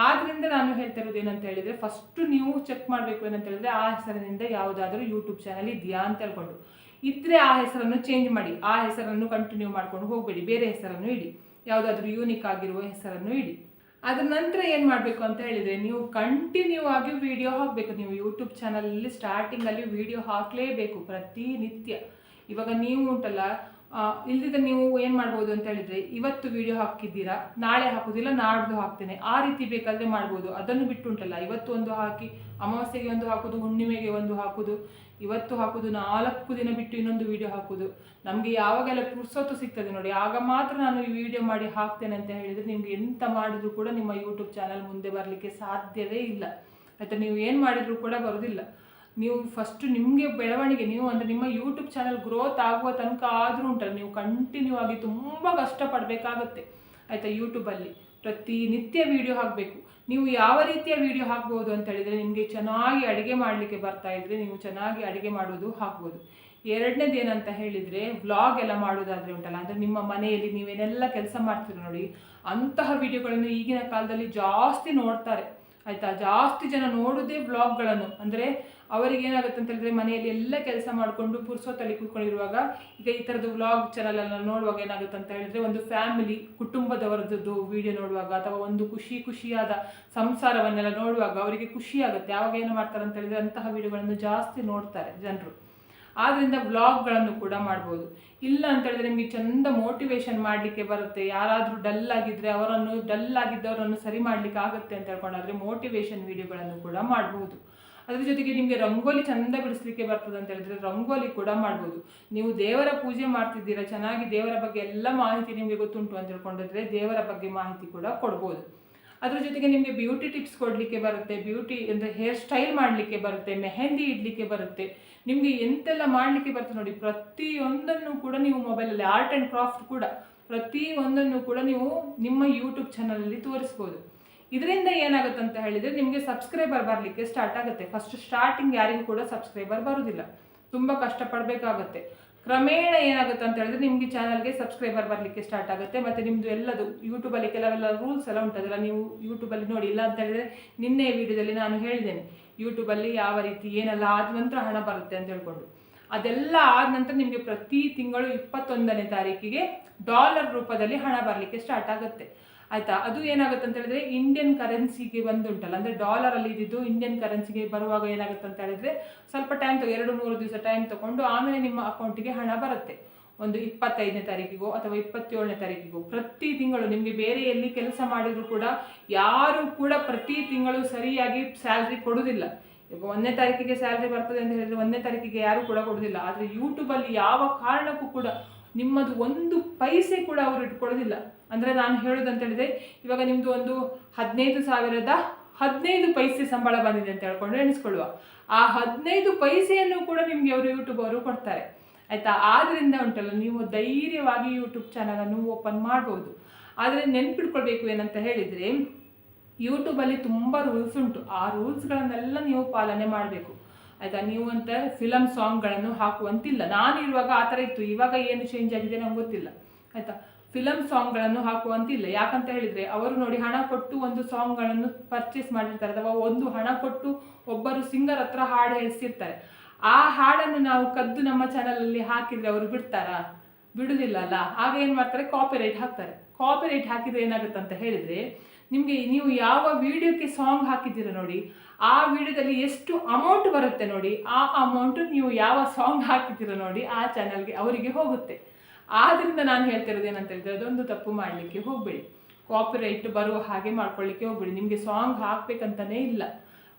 ಆದ್ದರಿಂದ ನಾನು ಹೇಳ್ತಾ ಇರೋದು ಏನಂತ ಹೇಳಿದರೆ, ಫಸ್ಟು ನೀವು ಚೆಕ್ ಮಾಡಬೇಕು ಏನಂತ ಹೇಳಿದರೆ, ಆ ಹೆಸರಿನಿಂದ ಯಾವುದಾದ್ರೂ ಯೂಟ್ಯೂಬ್ ಚಾನಲ್ ಇದೆಯಾ ಅಂತ ಹೇಳ್ಕೊಂಡು. ಇದ್ದರೆ ಆ ಹೆಸರನ್ನು ಚೇಂಜ್ ಮಾಡಿ, ಆ ಹೆಸರನ್ನು ಕಂಟಿನ್ಯೂ ಮಾಡ್ಕೊಂಡು ಹೋಗಬೇಡಿ, ಬೇರೆ ಹೆಸರನ್ನು ಇಡಿ, ಯಾವುದಾದ್ರೂ ಯೂನಿಕ್ ಆಗಿರುವ ಹೆಸರನ್ನು ಇಡಿ. ಅದರ ನಂತರ ಏನು ಮಾಡಬೇಕು ಅಂತ ಹೇಳಿದರೆ, ನೀವು ಕಂಟಿನ್ಯೂ ಆಗಿ ವಿಡಿಯೋ ಹಾಕಬೇಕು. ನೀವು ಯೂಟ್ಯೂಬ್ ಚಾನಲಲ್ಲಿ ಸ್ಟಾರ್ಟಿಂಗಲ್ಲಿ ವಿಡಿಯೋ ಹಾಕಲೇಬೇಕು ಪ್ರತಿನಿತ್ಯ. ಇವಾಗ ನೀವು ಉಂಟಲ್ಲ, ಇಲ್ದಿದ್ದರೆ ನೀವು ಏನು ಮಾಡ್ಬೋದು ಅಂತ ಹೇಳಿದರೆ, ಇವತ್ತು ವಿಡಿಯೋ ಹಾಕಿದ್ದೀರಾ, ನಾಳೆ ಹಾಕೋದಿಲ್ಲ, ನಾಡ್ದು ಹಾಕ್ತೇನೆ, ಆ ರೀತಿ ಬೇಕಾದರೆ ಮಾಡ್ಬೋದು. ಅದನ್ನು ಬಿಟ್ಟು ಉಂಟಲ್ಲ, ಇವತ್ತು ಒಂದು ಹಾಕಿ ಅಮಾವಾಸ್ಯೆಗೆ ಒಂದು ಹಾಕೋದು, ಹುಣ್ಣಿಮೆಗೆ ಒಂದು ಹಾಕೋದು, ಇವತ್ತು ಹಾಕೋದು, 4 ದಿನ ಬಿಟ್ಟು ಇನ್ನೊಂದು ವಿಡಿಯೋ ಹಾಕೋದು. ನಮಗೆ ಯಾವಾಗೆಲ್ಲ ಪುರ್ಸೊತ್ತು ಸಿಗ್ತದೆ ನೋಡಿ, ಆಗ ಮಾತ್ರ ನಾನು ಈ ವಿಡಿಯೋ ಮಾಡಿ ಹಾಕ್ತೇನೆ ಅಂತ ಹೇಳಿದರೆ, ನಿಮಗೆ ಎಂತ ಮಾಡಿದ್ರು ಕೂಡ ನಿಮ್ಮ ಯೂಟ್ಯೂಬ್ ಚಾನಲ್ ಮುಂದೆ ಬರಲಿಕ್ಕೆ ಸಾಧ್ಯವೇ ಇಲ್ಲ ಆಯಿತಾ. ನೀವು ಏನು ಮಾಡಿದರೂ ಕೂಡ ಬರೋದಿಲ್ಲ. ನೀವು ಫಸ್ಟು ನಿಮಗೆ ಬೆಳವಣಿಗೆ, ನೀವು ಅಂದರೆ ನಿಮ್ಮ ಯೂಟ್ಯೂಬ್ ಚಾನಲ್ ಗ್ರೋತ್ ಆಗುವ ತನಕ ಆದರೂ ಉಂಟಲ್ಲ, ನೀವು ಕಂಟಿನ್ಯೂ ಆಗಿ ತುಂಬ ಕಷ್ಟಪಡಬೇಕಾಗುತ್ತೆ ಆಯಿತಾ. ಯೂಟ್ಯೂಬಲ್ಲಿ ಪ್ರತಿನಿತ್ಯ ವಿಡಿಯೋ ಹಾಕಬೇಕು. ನೀವು ಯಾವ ರೀತಿಯ ವಿಡಿಯೋ ಹಾಕ್ಬೋದು ಅಂತ ಹೇಳಿದರೆ, ನಿಮಗೆ ಚೆನ್ನಾಗಿ ಅಡುಗೆ ಮಾಡಲಿಕ್ಕೆ ಬರ್ತಾ ಇದ್ದರೆ ನೀವು ಚೆನ್ನಾಗಿ ಅಡುಗೆ ಮಾಡೋದು ಹಾಕ್ಬೋದು. ಎರಡನೇದು ಏನಂತ ಹೇಳಿದರೆ, ವ್ಲಾಗ್ ಎಲ್ಲ ಮಾಡೋದಾದರೆ ಉಂಟಲ್ಲ, ಅಂದರೆ ನಿಮ್ಮ ಮನೆಯಲ್ಲಿ ನೀವೇನೆಲ್ಲ ಕೆಲಸ ಮಾಡ್ತೀರಿ ನೋಡಿ, ಅಂತಹ ವಿಡಿಯೋಗಳನ್ನು ಈಗಿನ ಕಾಲದಲ್ಲಿ ಜಾಸ್ತಿ ನೋಡ್ತಾರೆ ಆಯಿತಾ. ಜಾಸ್ತಿ ಜನ ನೋಡೋದೇ ವ್ಲಾಗ್ಗಳನ್ನು. ಅಂದರೆ ಅವರಿಗೆ ಏನಾಗುತ್ತೆ ಅಂತ ಹೇಳಿದ್ರೆ, ಮನೆಯಲ್ಲಿ ಎಲ್ಲ ಕೆಲಸ ಮಾಡಿಕೊಂಡು ಪುರ್ಸೊತ್ತಲ್ಲಿ ಕೂತ್ಕೊಂಡಿರುವಾಗ ಈಗ ಈ ಥರದ್ದು ವ್ಲಾಗ್ ಚಾನಲನ್ನು ನೋಡುವಾಗ ಏನಾಗುತ್ತೆ ಅಂತ ಹೇಳಿದರೆ, ಒಂದು ಫ್ಯಾಮಿಲಿ ಕುಟುಂಬದವರದ್ದು ವಿಡಿಯೋ ನೋಡುವಾಗ, ಅಥವಾ ಒಂದು ಖುಷಿಯಾದ ಸಂಸಾರವನ್ನೆಲ್ಲ ನೋಡುವಾಗ ಅವರಿಗೆ ಖುಷಿ ಆಗುತ್ತೆ. ಆವಾಗ ಏನು ಮಾಡ್ತಾರೆ ಅಂತ ಹೇಳಿದರೆ, ಅಂತಹ ವಿಡಿಯೋಗಳನ್ನು ಜಾಸ್ತಿ ನೋಡ್ತಾರೆ ಜನರು. ಆದ್ದರಿಂದ ವ್ಲಾಗ್ಗಳನ್ನು ಕೂಡ ಮಾಡ್ಬೋದು. ಇಲ್ಲ ಅಂತ ಹೇಳಿದ್ರೆ ನಿಮಗೆ ಚಂದ ಮೋಟಿವೇಶನ್ ಮಾಡಲಿಕ್ಕೆ ಬರುತ್ತೆ. ಯಾರಾದರೂ ಡಲ್ ಆಗಿದ್ದರೆ ಡಲ್ ಆಗಿದ್ದವರನ್ನು ಸರಿ ಮಾಡಲಿಕ್ಕೆ ಆಗುತ್ತೆ ಅಂತ ಹೇಳ್ಕೊಂಡಾದರೆ ಮೋಟಿವೇಶನ್ ವಿಡಿಯೋಗಳನ್ನು ಕೂಡ ಮಾಡ್ಬೋದು. ಅದ್ರ ಜೊತೆಗೆ ನಿಮಗೆ ರಂಗೋಲಿ ಚಂದ ಬಿಡಿಸ್ಲಿಕ್ಕೆ ಬರ್ತದೆ ಅಂತ ಹೇಳಿದ್ರೆ ರಂಗೋಲಿ ಕೂಡ ಮಾಡ್ಬೋದು. ನೀವು ದೇವರ ಪೂಜೆ ಮಾಡ್ತಿದ್ದೀರಾ, ಚೆನ್ನಾಗಿ ದೇವರ ಬಗ್ಗೆ ಎಲ್ಲ ಮಾಹಿತಿ ನಿಮಗೆ ಗೊತ್ತುಂಟು ಅಂತ ಹೇಳ್ಕೊಂಡಿದ್ರೆ ದೇವರ ಬಗ್ಗೆ ಮಾಹಿತಿ ಕೂಡ ಕೊಡ್ಬೋದು. ಅದ್ರ ಜೊತೆಗೆ ನಿಮಗೆ ಬ್ಯೂಟಿ ಟಿಪ್ಸ್ ಕೊಡಲಿಕ್ಕೆ ಬರುತ್ತೆ, ಬ್ಯೂಟಿ ಅಂದರೆ ಹೇರ್ ಸ್ಟೈಲ್ ಮಾಡಲಿಕ್ಕೆ ಬರುತ್ತೆ, ಮೆಹಂದಿ ಇಡಲಿಕ್ಕೆ ಬರುತ್ತೆ, ನಿಮಗೆ ಎಂತೆಲ್ಲ ಮಾಡಲಿಕ್ಕೆ ಬರುತ್ತೆ ನೋಡಿ. ಪ್ರತಿಯೊಂದನ್ನು ಕೂಡ ನೀವು ಮೊಬೈಲಲ್ಲಿ, ಆರ್ಟ್ ಆ್ಯಂಡ್ ಕ್ರಾಫ್ಟ್ ಕೂಡ ಪ್ರತಿಯೊಂದನ್ನು ಕೂಡ ನೀವು ನಿಮ್ಮ ಯೂಟ್ಯೂಬ್ ಚಾನಲಲ್ಲಿ ತೋರಿಸ್ಬೋದು. ಇದರಿಂದ ಏನಾಗುತ್ತೆ ಅಂತ ಹೇಳಿದರೆ ನಿಮಗೆ ಸಬ್ಸ್ಕ್ರೈಬರ್ ಬರಲಿಕ್ಕೆ ಸ್ಟಾರ್ಟ್ ಆಗುತ್ತೆ. ಫಸ್ಟ್ ಸ್ಟಾರ್ಟಿಂಗ್ ಯಾರಿಗೂ ಕೂಡ ಸಬ್ಸ್ಕ್ರೈಬರ್ ಬರೋದಿಲ್ಲ, ತುಂಬ ಕಷ್ಟಪಡಬೇಕಾಗುತ್ತೆ. ಕ್ರಮೇಣ ಏನಾಗುತ್ತೆ ಅಂತ ಹೇಳಿದ್ರೆ ನಿಮಗೆ ಚಾನಲ್ಗೆ ಸಬ್ಸ್ಕ್ರೈಬರ್ ಬರಲಿಕ್ಕೆ ಸ್ಟಾರ್ಟ್ ಆಗುತ್ತೆ. ಮತ್ತು ನಿಮ್ಮದು ಎಲ್ಲದು ಯೂಟ್ಯೂಬಲ್ಲಿ ಕೆಲವೆಲ್ಲ ರೂಲ್ಸ್ ಎಲ್ಲ ಉಂಟದಲ್ಲ, ನೀವು ಯೂಟ್ಯೂಬಲ್ಲಿ ನೋಡಿ. ಇಲ್ಲ ಅಂತ ಹೇಳಿದರೆ ನಿನ್ನೆ ವಿಡಿಯೋದಲ್ಲಿ ನಾನು ಹೇಳಿದ್ದೇನೆ ಯೂಟ್ಯೂಬಲ್ಲಿ ಯಾವ ರೀತಿ ಏನೆಲ್ಲ ಆದ ನಂತರ ಹಣ ಬರುತ್ತೆ ಅಂತ ಹೇಳ್ಕೊಂಡು. ಅದೆಲ್ಲ ಆದ ನಂತರ ನಿಮಗೆ ಪ್ರತಿ ತಿಂಗಳು 21ನೇ ತಾರೀಕಿಗೆ ಡಾಲರ್ ರೂಪದಲ್ಲಿ ಹಣ ಬರಲಿಕ್ಕೆ ಸ್ಟಾರ್ಟ್ ಆಗುತ್ತೆ, ಆಯಿತಾ. ಅದು ಏನಾಗುತ್ತೆ ಅಂತ ಹೇಳಿದ್ರೆ ಇಂಡಿಯನ್ ಕರೆನ್ಸಿಗೆ ಬಂದುಂಟಲ್ಲ, ಅಂದರೆ ಡಾಲರಲ್ಲಿ ಇದ್ದಿದ್ದು ಇಂಡಿಯನ್ ಕರೆನ್ಸಿಗೆ ಬರುವಾಗ ಏನಾಗುತ್ತೆ ಅಂತ ಹೇಳಿದ್ರೆ ಸ್ವಲ್ಪ ಟೈಮ್ 2-3 ದಿವಸ ಟೈಮ್ ತಗೊಂಡು ಆಮೇಲೆ ನಿಮ್ಮ ಅಕೌಂಟಿಗೆ ಹಣ ಬರುತ್ತೆ. ಒಂದು 25ನೇ ತಾರೀಕಿಗೋ ಅಥವಾ 27ನೇ ತಾರೀಕಿಗೋ ಪ್ರತಿ ತಿಂಗಳು. ನಿಮಗೆ ಬೇರೆ ಎಲ್ಲಿ ಕೆಲಸ ಮಾಡಿದ್ರು ಕೂಡ ಯಾರು ಕೂಡ ಪ್ರತಿ ತಿಂಗಳು ಸರಿಯಾಗಿ ಸ್ಯಾಲ್ರಿ ಕೊಡೋದಿಲ್ಲ. ಈಗ 1ನೇ ತಾರೀಕಿಗೆ ಸ್ಯಾಲ್ರಿ ಬರ್ತದೆ ಅಂತ ಹೇಳಿದ್ರೆ 1ನೇ ತಾರೀಕಿಗೆ ಯಾರು ಕೂಡ ಕೊಡೋದಿಲ್ಲ. ಆದರೆ ಯೂಟ್ಯೂಬಲ್ಲಿ ಯಾವ ಕಾರಣಕ್ಕೂ ಕೂಡ ನಿಮ್ಮದು 1 ಪೈಸೆ ಕೂಡ ಅವರು ಇಟ್ಕೊಳ್ಳೋದಿಲ್ಲ. ಅಂದರೆ ನಾನು ಹೇಳೋದಂತ ಹೇಳಿದ್ರೆ ಇವಾಗ ನಿಮ್ಮದು ಒಂದು 15,015 ಪೈಸೆ ಸಂಬಳ ಬಂದಿದೆ ಅಂತ ಹೇಳ್ಕೊಂಡು ಎಣಿಸ್ಕೊಳ್ಳುವ. ಆ 15 ಪೈಸೆಯನ್ನು ಕೂಡ ನಿಮಗೆ ಅವರು ಯೂಟ್ಯೂಬ್ ಅವರು ಕೊಡ್ತಾರೆ, ಆಯಿತಾ. ಆದ್ದರಿಂದ ಉಂಟಲ್ಲ, ನೀವು ಧೈರ್ಯವಾಗಿ ಯೂಟ್ಯೂಬ್ ಚಾನಲನ್ನು ಓಪನ್ ಮಾಡ್ಬೋದು. ಆದರೆ ನೆನ್ಪಿಟ್ಕೊಳ್ಬೇಕು ಏನಂತ ಹೇಳಿದರೆ ಯೂಟ್ಯೂಬಲ್ಲಿ ತುಂಬ ರೂಲ್ಸ್ ಉಂಟು. ಆ ರೂಲ್ಸ್ಗಳನ್ನೆಲ್ಲ ನೀವು ಪಾಲನೆ ಮಾಡಬೇಕು, ಆಯಿತಾ. ನೀವು ಅಂತ ಫಿಲಮ್ ಸಾಂಗ್ಗಳನ್ನು ಹಾಕುವಂತಿಲ್ಲ. ನಾನು ಇರುವಾಗ ಆ ಥರ ಇತ್ತು, ಇವಾಗ ಏನು ಚೇಂಜ್ ಆಗಿದೆ ನಂಗೆ ಗೊತ್ತಿಲ್ಲ, ಆಯಿತಾ. ಫಿಲಮ್ ಸಾಂಗ್ಗಳನ್ನು ಹಾಕುವಂತಿಲ್ಲ. ಯಾಕಂತ ಹೇಳಿದರೆ ಅವರು ನೋಡಿ ಹಣ ಕೊಟ್ಟು ಒಂದು ಸಾಂಗ್ಗಳನ್ನು ಪರ್ಚೇಸ್ ಮಾಡಿರ್ತಾರೆ, ಅಥವಾ ಒಂದು ಹಣ ಕೊಟ್ಟು ಒಬ್ಬರು ಸಿಂಗರ್ ಹತ್ರ ಹಾಡು ಹೇಳಿಸಿರ್ತಾರೆ. ಆ ಹಾಡನ್ನು ನಾವು ಕದ್ದು ನಮ್ಮ ಚಾನಲಲ್ಲಿ ಹಾಕಿದರೆ ಅವರು ಬಿಡ್ತಾರಾ? ಬಿಡುವುದಿಲ್ಲ ಅಲ್ಲ. ಆಗ ಏನು ಮಾಡ್ತಾರೆ, ಕಾಪಿರೈಟ್ ಹಾಕ್ತಾರೆ. ಕಾಪಿರೈಟ್ ಹಾಕಿದರೆ ಏನಾಗುತ್ತೆ ಅಂತ ಹೇಳಿದರೆ ನಿಮಗೆ, ನೀವು ಯಾವ ವಿಡಿಯೋಕ್ಕೆ ಸಾಂಗ್ ಹಾಕಿದ್ದೀರ ನೋಡಿ, ಆ ವಿಡಿಯೋದಲ್ಲಿ ಎಷ್ಟು ಅಮೌಂಟ್ ಬರುತ್ತೆ ನೋಡಿ, ಆ ಅಮೌಂಟು ನೀವು ಯಾವ ಸಾಂಗ್ ಹಾಕಿದ್ದೀರ ನೋಡಿ ಆ ಚಾನಲ್ಗೆ ಅವರಿಗೆ ಹೋಗುತ್ತೆ. ಆದ್ದರಿಂದ ನಾನು ಹೇಳ್ತಿರೋದು ಏನಂತ ಹೇಳಿದ್ರೆ ಅದೊಂದು ತಪ್ಪು ಮಾಡಲಿಕ್ಕೆ ಹೋಗಬೇಡಿ, ಕಾಪಿರೈಟ್ ಬರುವ ಹಾಗೆ ಮಾಡ್ಕೊಳ್ಳಿಕ್ಕೆ ಹೋಗಬೇಡಿ. ನಿಮಗೆ ಸಾಂಗ್ ಹಾಕಬೇಕಂತಲೇ ಇಲ್ಲ,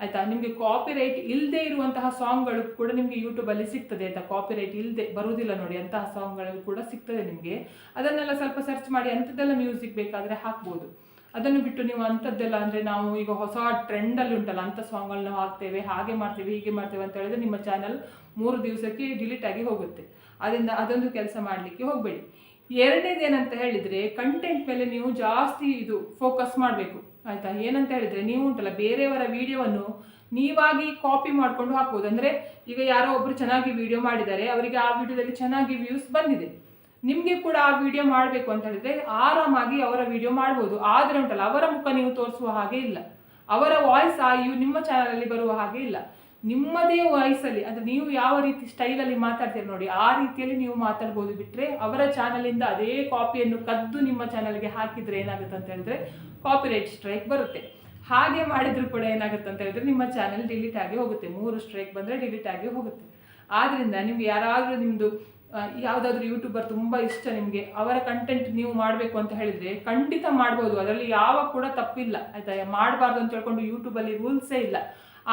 ಆಯಿತಾ. ನಿಮಗೆ ಕಾಪಿರೈಟ್ ಇಲ್ಲದೆ ಇರುವಂತಹ ಸಾಂಗ್ಗಳು ಕೂಡ ನಿಮಗೆ ಯೂಟ್ಯೂಬಲ್ಲಿ ಸಿಗ್ತದೆ, ಆಯಿತಾ. ಕಾಪಿರೈಟ್ ಇಲ್ಲದೆ ಬರುವುದಿಲ್ಲ ನೋಡಿ, ಅಂತಹ ಸಾಂಗ್ಗಳು ಕೂಡ ಸಿಗ್ತದೆ ನಿಮಗೆ. ಅದನ್ನೆಲ್ಲ ಸ್ವಲ್ಪ ಸರ್ಚ್ ಮಾಡಿ ಅಂಥದ್ದೆಲ್ಲ ಮ್ಯೂಸಿಕ್ ಬೇಕಾದರೆ ಹಾಕ್ಬೋದು. ಅದನ್ನು ಬಿಟ್ಟು ನೀವು ಅಂಥದ್ದೆಲ್ಲ, ಅಂದರೆ ನಾವು ಈಗ ಹೊಸ ಟ್ರೆಂಡಲ್ಲಿ ಉಂಟಲ್ಲ ಅಂಥ ಸಾಂಗ್ಗಳನ್ನ ಹಾಕ್ತೇವೆ, ಹಾಗೆ ಮಾಡ್ತೇವೆ, ಹೀಗೆ ಮಾಡ್ತೇವೆ ಅಂತ ಹೇಳಿದ್ರೆ ನಿಮ್ಮ ಚಾನಲ್ 3 ದಿವಸಕ್ಕೆ ಡಿಲೀಟ್ ಆಗಿ ಹೋಗುತ್ತೆ. ಅದರಿಂದ ಅದೊಂದು ಕೆಲಸ ಮಾಡಲಿಕ್ಕೆ ಹೋಗಬೇಡಿ. ಎರಡನೇದೇನಂತ ಹೇಳಿದರೆ ಕಂಟೆಂಟ್ ಮೇಲೆ ನೀವು ಜಾಸ್ತಿ ಫೋಕಸ್ ಮಾಡಬೇಕು, ಆಯಿತಾ. ಏನಂತ ಹೇಳಿದರೆ ನೀವು ಉಂಟಲ್ಲ ಬೇರೆಯವರ ವಿಡಿಯೋವನ್ನು ನೀವಾಗಿ ಕಾಪಿ ಮಾಡಿಕೊಂಡು ಹಾಕ್ಬೋದು. ಅಂದರೆ ಈಗ ಯಾರೋ ಒಬ್ಬರು ಚೆನ್ನಾಗಿ ವಿಡಿಯೋ ಮಾಡಿದ್ದಾರೆ, ಅವರಿಗೆ ಆ ವಿಡಿಯೋದಲ್ಲಿ ಚೆನ್ನಾಗಿ ವ್ಯೂಸ್ ಬಂದಿದೆ, ನಿಮಗೆ ಕೂಡ ಆ ವಿಡಿಯೋ ಮಾಡಬೇಕು ಅಂತ ಹೇಳಿದರೆ ಆರಾಮಾಗಿ ಅವರ ವಿಡಿಯೋ ಮಾಡ್ಬೋದು. ಆದರೆ ಉಂಟಲ್ಲ ಅವರ ಮುಖ ನೀವು ತೋರಿಸುವ ಹಾಗೆ ಇಲ್ಲ, ಅವರ ವಾಯ್ಸ್ ನಿಮ್ಮ ಚಾನಲಲ್ಲಿ ಬರುವ ಹಾಗೆ ಇಲ್ಲ. ನಿಮ್ಮದೇ ವಾಯ್ಸಲ್ಲಿ, ಅಂದರೆ ನೀವು ಯಾವ ರೀತಿ ಸ್ಟೈಲಲ್ಲಿ ಮಾತಾಡ್ತೀರಿ ನೋಡಿ ಆ ರೀತಿಯಲ್ಲಿ ನೀವು ಮಾತಾಡ್ಬೋದು. ಬಿಟ್ಟರೆ ಅವರ ಚಾನಲಿಂದ ಅದೇ ಕಾಪಿಯನ್ನು ಕದ್ದು ನಿಮ್ಮ ಚಾನಲ್ಗೆ ಹಾಕಿದರೆ ಏನಾಗುತ್ತೆ ಅಂತ ಹೇಳಿದ್ರೆ ಕಾಪಿರೈಟ್ ಸ್ಟ್ರೈಕ್ ಬರುತ್ತೆ. ಹಾಗೆ ಮಾಡಿದರೂ ಕೂಡ ಏನಾಗುತ್ತೆ ಅಂತ ಹೇಳಿದ್ರೆ ನಿಮ್ಮ ಚಾನಲ್ ಡಿಲೀಟ್ ಆಗಿ ಹೋಗುತ್ತೆ. 3 ಸ್ಟ್ರೈಕ್ ಬಂದರೆ ಡಿಲೀಟ್ ಆಗಿ ಹೋಗುತ್ತೆ. ಆದ್ದರಿಂದ ನಿಮ್ಗೆ ಯಾರಾದರೂ ನಿಮ್ಮದು ಯಾವುದಾದ್ರೂ ಯೂಟ್ಯೂಬರ್ ತುಂಬ ಇಷ್ಟ ನಿಮಗೆ, ಅವರ ಕಂಟೆಂಟ್ ನೀವು ಮಾಡಬೇಕು ಅಂತ ಹೇಳಿದರೆ ಖಂಡಿತ ಮಾಡ್ಬೋದು, ಅದರಲ್ಲಿ ಯಾವ ಕೂಡ ತಪ್ಪಿಲ್ಲ, ಆಯಿತಾ. ಮಾಡಬಾರ್ದು ಅಂತ ಹೇಳ್ಕೊಂಡು ಯೂಟ್ಯೂಬಲ್ಲಿ ರೂಲ್ಸೇ ಇಲ್ಲ.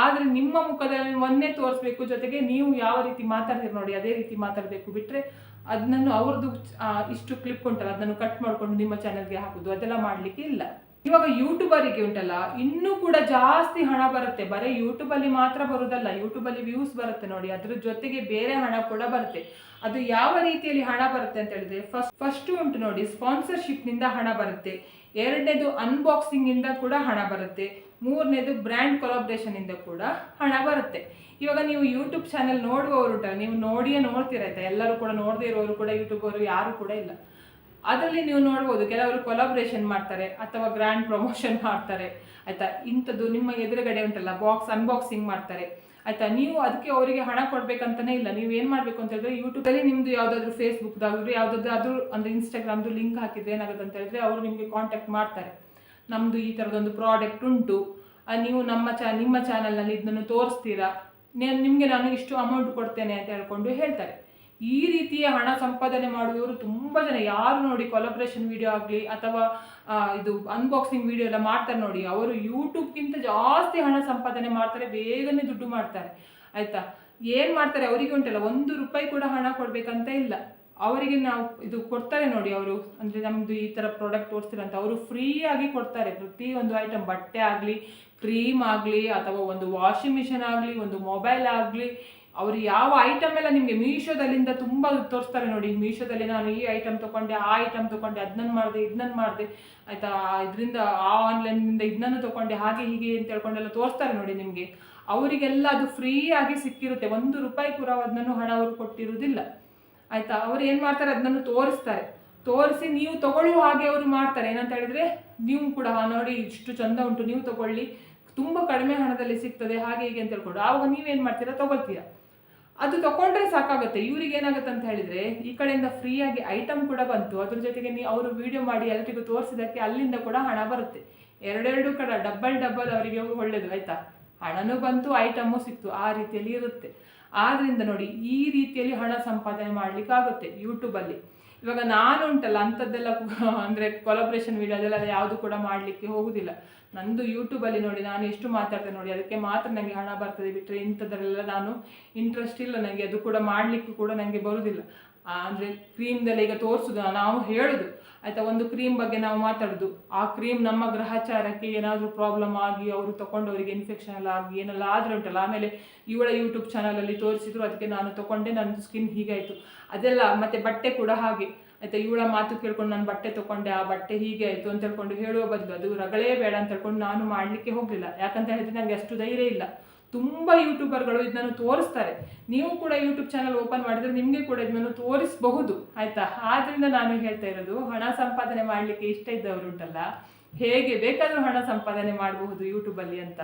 ಆದರೆ ನಿಮ್ಮ ಮುಖದಲ್ಲಿ ಒಂದೇ ತೋರಿಸ್ಬೇಕು, ಜೊತೆಗೆ ನೀವು ಯಾವ ರೀತಿ ಮಾತಾಡ್ತೀರಿ ನೋಡಿ ಅದೇ ರೀತಿ ಮಾತಾಡಬೇಕು. ಬಿಟ್ಟರೆ ಅದನ್ನು ಅವ್ರದ್ದು ಇಷ್ಟು ಕ್ಲಿಪ್ ಉಂಟಲ್ಲ ಅದನ್ನು ಕಟ್ ಮಾಡಿಕೊಂಡು ನಿಮ್ಮ ಚಾನಲ್ಗೆ ಹಾಕೋದು ಅದೆಲ್ಲ ಮಾಡಲಿಕ್ಕೆ ಇಲ್ಲ. ಇವಾಗ ಯೂಟ್ಯೂಬರಿಗೆ ಉಂಟಲ್ಲ ಇನ್ನೂ ಕೂಡ ಜಾಸ್ತಿ ಹಣ ಬರುತ್ತೆ. ಬರೀ ಯೂಟ್ಯೂಬಲ್ಲಿ ಮಾತ್ರ ಬರೋದಲ್ಲ, ಯೂಟ್ಯೂಬಲ್ಲಿ ವ್ಯೂಸ್ ಬರುತ್ತೆ ನೋಡಿ, ಅದ್ರ ಜೊತೆಗೆ ಬೇರೆ ಹಣ ಕೂಡ ಬರುತ್ತೆ. ಅದು ಯಾವ ರೀತಿಯಲ್ಲಿ ಹಣ ಬರುತ್ತೆ ಅಂತ ಹೇಳಿದ್ರೆ ಫಸ್ಟ್ ಉಂಟು ನೋಡಿ ಸ್ಪಾನ್ಸರ್ಶಿಪ್ನಿಂದ ಹಣ ಬರುತ್ತೆ, ಎರಡನೇದು ಅನ್ಬಾಕ್ಸಿಂಗಿಂದ ಕೂಡ ಹಣ ಬರುತ್ತೆ, ಮೂರನೇದು ಬ್ರ್ಯಾಂಡ್ ಕೊಲಾಬ್ರೇಷನಿಂದ ಕೂಡ ಹಣ ಬರುತ್ತೆ. ಇವಾಗ ನೀವು ಯೂಟ್ಯೂಬ್ ಚಾನೆಲ್ ನೋಡುವವರು ಉಂಟಲ್ಲ, ನೀವು ನೋಡ್ತೀರ ಆಯ್ತಾ. ಎಲ್ಲರೂ ಕೂಡ ನೋಡದೇ ಇರೋರು ಕೂಡ ಯೂಟ್ಯೂಬರು ಯಾರು ಕೂಡ ಇಲ್ಲ. ಅದರಲ್ಲಿ ನೀವು ನೋಡ್ಬೋದು ಕೆಲವರು ಕೊಲಾಬ್ರೇಷನ್ ಮಾಡ್ತಾರೆ ಅಥವಾ ಗ್ರ್ಯಾಂಡ್ ಪ್ರಮೋಷನ್ ಮಾಡ್ತಾರೆ, ಆಯಿತಾ. ಇಂಥದ್ದು ನಿಮ್ಮ ಎದುರುಗಡೆ ಉಂಟಲ್ಲ ಅನ್ಬಾಕ್ಸಿಂಗ್ ಮಾಡ್ತಾರೆ, ಆಯಿತಾ. ನೀವು ಅದಕ್ಕೆ ಅವರಿಗೆ ಹಣ ಕೊಡಬೇಕಂತಲೇ ಇಲ್ಲ. ನೀವು ಏನು ಮಾಡಬೇಕು ಅಂತ ಹೇಳಿದ್ರೆ ಯೂಟ್ಯೂಬಲ್ಲಿ ನಿಮ್ಮದು ಯಾವುದಾದ್ರೂ ಫೇಸ್ಬುಕ್ದಾದ್ರೂ ಯಾವುದಾದ್ರೂ ಅಂದರೆ ಇನ್ಸ್ಟಾಗ್ರಾಮ್ದು ಲಿಂಕ್ ಹಾಕಿದ್ರೆ ಏನಾಗುತ್ತೆ ಅಂತ ಹೇಳಿದ್ರೆ ಅವರು ನಿಮಗೆ ಕಾಂಟ್ಯಾಕ್ಟ್ ಮಾಡ್ತಾರೆ. ನಮ್ಮದು ಈ ಥರದೊಂದು ಪ್ರಾಡಕ್ಟ್ ಉಂಟು, ನೀವು ನಿಮ್ಮ ಚಾನಲ್ನಲ್ಲಿ ಇದನ್ನು ತೋರಿಸ್ತೀರಾ, ನಿಮಗೆ ನಾನು ಇಷ್ಟು ಅಮೌಂಟ್ ಕೊಡ್ತೇನೆ ಅಂತ ಹೇಳ್ಕೊಂಡು ಹೇಳ್ತಾರೆ. ಈ ರೀತಿಯ ಹಣ ಸಂಪಾದನೆ ಮಾಡುವವರು ತುಂಬ ಜನ. ಯಾರು ನೋಡಿ ಕೊಲಾಬ್ರೇಷನ್ ವಿಡಿಯೋ ಆಗಲಿ ಅಥವಾ ಇದು ಅನ್ಬಾಕ್ಸಿಂಗ್ ವಿಡಿಯೋ ಎಲ್ಲ ಮಾಡ್ತಾರೆ ನೋಡಿ, ಅವರು ಯೂಟ್ಯೂಬ್ಗಿಂತ ಜಾಸ್ತಿ ಹಣ ಸಂಪಾದನೆ ಮಾಡ್ತಾರೆ, ಬೇಗನೆ ದುಡ್ಡು ಮಾಡ್ತಾರೆ, ಆಯಿತಾ. ಏನು ಮಾಡ್ತಾರೆ ಅವರಿಗೆ ಉಂಟಲ್ಲ 1 ರೂಪಾಯಿ ಕೂಡ ಹಣ ಕೊಡಬೇಕಂತ ಇಲ್ಲ. ಅವರಿಗೆ ನಾವು ಇದು ಕೊಡ್ತಾರೆ ನೋಡಿ, ಅವರು ಅಂದರೆ ನಮ್ಮದು ಈ ಥರ ಪ್ರಾಡಕ್ಟ್ ತೋರಿಸ್ತೀರಂತ ಅವರು ಫ್ರೀಯಾಗಿ ಕೊಡ್ತಾರೆ. ಪ್ರತಿಯೊಂದು ಐಟಮ್, ಬಟ್ಟೆ ಆಗಲಿ, ಕ್ರೀಮ್ ಆಗಲಿ, ಅಥವಾ ಒಂದು ವಾಷಿಂಗ್ ಮಿಷಿನ್ ಆಗಲಿ, ಒಂದು ಮೊಬೈಲ್ ಆಗಲಿ, ಅವರು ಯಾವ ಐಟಮ್ ಎಲ್ಲ ನಿಮಗೆ ಮೀಶೋದಲ್ಲಿಂದ ತುಂಬ ತೋರಿಸ್ತಾರೆ ನೋಡಿ. ಮೀಶೋದಲ್ಲಿ ನಾನು ಈ ಐಟಮ್ ತೊಗೊಂಡೆ, ಆ ಐಟಮ್ ತೊಗೊಂಡೆ, ಅದನ್ನ ಮಾಡಿದೆ, ಇದನ್ನ ಮಾಡಿದೆ, ಆಯಿತಾ, ಇದರಿಂದ ಆ ಆನ್ಲೈನಿಂದ ಇದನ್ನು ತೊಗೊಂಡೆ, ಹಾಗೆ ಹೀಗೆ ಅಂತ ಹೇಳ್ಕೊಂಡೆಲ್ಲ ತೋರಿಸ್ತಾರೆ ನೋಡಿ ನಿಮಗೆ. ಅವರಿಗೆಲ್ಲ ಅದು ಫ್ರೀಯಾಗಿ ಸಿಕ್ಕಿರುತ್ತೆ. 1 ರೂಪಾಯಿ ಕೂಡ ಅದನ್ನು ಹಣ ಅವರು ಕೊಟ್ಟಿರುವುದಿಲ್ಲ, ಆಯಿತಾ. ಅವ್ರು ಏನು ಮಾಡ್ತಾರೆ, ಅದನ್ನು ತೋರಿಸ್ತಾರೆ. ತೋರಿಸಿ ನೀವು ತಗೊಳ್ಳುವ ಹಾಗೆ ಅವರು ಮಾಡ್ತಾರೆ. ಏನಂತ ಹೇಳಿದರೆ, ನೀವು ಕೂಡ ನೋಡಿ ಇಷ್ಟು ಚಂದ ಉಂಟು, ನೀವು ತಗೊಳ್ಳಿ, ತುಂಬ ಕಡಿಮೆ ಹಣದಲ್ಲಿ ಸಿಗ್ತದೆ, ಹಾಗೆ ಹೀಗೆ ಅಂತ ಹೇಳ್ಕೊಂಡು ಆವಾಗ ನೀವೇನು ಮಾಡ್ತೀರಾ, ತಗೊಳ್ತೀರಾ. ಅದು ತಗೊಂಡ್ರೆ ಸಾಕಾಗುತ್ತೆ. ಇವ್ರಿಗೆ ಏನಾಗುತ್ತೆ ಅಂತ ಹೇಳಿದರೆ, ಈ ಕಡೆಯಿಂದ ಫ್ರೀಯಾಗಿ ಐಟಮ್ ಕೂಡ ಬಂತು, ಅದ್ರ ಜೊತೆಗೆ ಅವರು ವಿಡಿಯೋ ಮಾಡಿ ಎಲ್ರಿಗೂ ತೋರಿಸಿದ್ದಕ್ಕೆ ಅಲ್ಲಿಂದ ಕೂಡ ಹಣ ಬರುತ್ತೆ. ಎರಡೆರಡು ಕಡೆ ಡಬಲ್ ಅವರಿಗೆ ಒಳ್ಳೆಯದು, ಆಯಿತಾ. ಹಣನೂ ಬಂತು, ಐಟಮು ಸಿಕ್ತು, ಆ ರೀತಿಯಲ್ಲಿ ಇರುತ್ತೆ. ಆದ್ದರಿಂದ ನೋಡಿ, ಈ ರೀತಿಯಲ್ಲಿ ಹಣ ಸಂಪಾದನೆ ಮಾಡಲಿಕ್ಕಾಗುತ್ತೆ ಯೂಟ್ಯೂಬಲ್ಲಿ. ಇವಾಗ ನಾನು ಉಂಟಲ್ಲ ಅಂಥದ್ದೆಲ್ಲ ಅಂದರೆ ಕೊಲಾಬ್ರೇಷನ್ ವೀಡಿಯೋ ಅದೆಲ್ಲ ಯಾವುದು ಕೂಡ ಮಾಡಲಿಕ್ಕೆ ಹೋಗುವುದಿಲ್ಲ. ನಂದು ಯೂಟ್ಯೂಬಲ್ಲಿ ನೋಡಿ ನಾನು ಎಷ್ಟು ಮಾತಾಡ್ತೇನೆ ನೋಡಿ, ಅದಕ್ಕೆ ಮಾತ್ರ ನನಗೆ ಹಣ ಬರ್ತದೆ, ಬಿಟ್ಟರೆ ಇಂಥದ್ದರೆಲ್ಲ ನಾನು ಇಂಟ್ರೆಸ್ಟ್ ಇಲ್ಲ ನನಗೆ. ಅದು ಕೂಡ ಮಾಡಲಿಕ್ಕೂ ಕೂಡ ನನಗೆ ಬರುವುದಿಲ್ಲ. ಅಂದರೆ ಕ್ರೀಮ್ದೆಲ್ಲ ಈಗ ತೋರಿಸೋದು, ನಾವು ಹೇಳೋದು, ಆಯಿತಾ, ಒಂದು ಕ್ರೀಮ್ ಬಗ್ಗೆ ನಾವು ಮಾತಾಡೋದು. ಆ ಕ್ರೀಮ್ ನಮ್ಮ ಗ್ರಹಚಾರಕ್ಕೆ ಏನಾದರೂ ಪ್ರಾಬ್ಲಮ್ ಆಗಿ ಅವರು ತೊಗೊಂಡವರಿಗೆ ಇನ್ಫೆಕ್ಷನ್ ಎಲ್ಲ ಆಗಿ ಏನೆಲ್ಲ ಆದರೆ ಉಂಟಲ್ಲ, ಆಮೇಲೆ ಇವಳ ಯೂಟ್ಯೂಬ್ ಚಾನಲಲ್ಲಿ ತೋರಿಸಿದ್ರು, ಅದಕ್ಕೆ ನಾನು ತೊಗೊಂಡೆ, ನನ್ನದು ಸ್ಕಿನ್ ಹೀಗಾಯಿತು ಅದೆಲ್ಲ. ಮತ್ತು ಬಟ್ಟೆ ಕೂಡ ಹಾಗೆ, ಆಯಿತಾ, ಇವಳ ಮಾತು ಕೇಳ್ಕೊಂಡು ನಾನು ಬಟ್ಟೆ ತೊಗೊಂಡೆ, ಆ ಬಟ್ಟೆ ಹೀಗೆ ಆಯಿತು ಅಂತ ಹೇಳ್ಕೊಂಡು ಹೇಳುವ ಬದಲು ಅದು ರಗಳೇ ಬೇಡ ಅಂತ ಹೇಳ್ಕೊಂಡು ನಾನು ಮಾಡಲಿಕ್ಕೆ ಹೋಗಲಿಲ್ಲ. ಯಾಕಂತ ಹೇಳಿದರೆ ನನಗೆ ಅಷ್ಟು ಧೈರ್ಯ ಇಲ್ಲ. ತುಂಬ ಯೂಟ್ಯೂಬರ್ಗಳು ಇದನ್ನು ತೋರಿಸ್ತಾರೆ. ನೀವು ಕೂಡ ಯೂಟ್ಯೂಬ್ ಚಾನಲ್ ಓಪನ್ ಮಾಡಿದರೆ ನಿಮಗೆ ಕೂಡ ಇದನ್ನು ತೋರಿಸಬಹುದು, ಆಯಿತಾ. ಆದ್ದರಿಂದ ನಾನು ಹೇಳ್ತಾ ಇರೋದು, ಹಣ ಸಂಪಾದನೆ ಮಾಡಲಿಕ್ಕೆ ಇಷ್ಟ ಇದ್ದವರು ಉಂಟಲ್ಲ, ಹೇಗೆ ಬೇಕಾದರೂ ಹಣ ಸಂಪಾದನೆ ಮಾಡಬಹುದು ಯೂಟ್ಯೂಬಲ್ಲಿ ಅಂತ.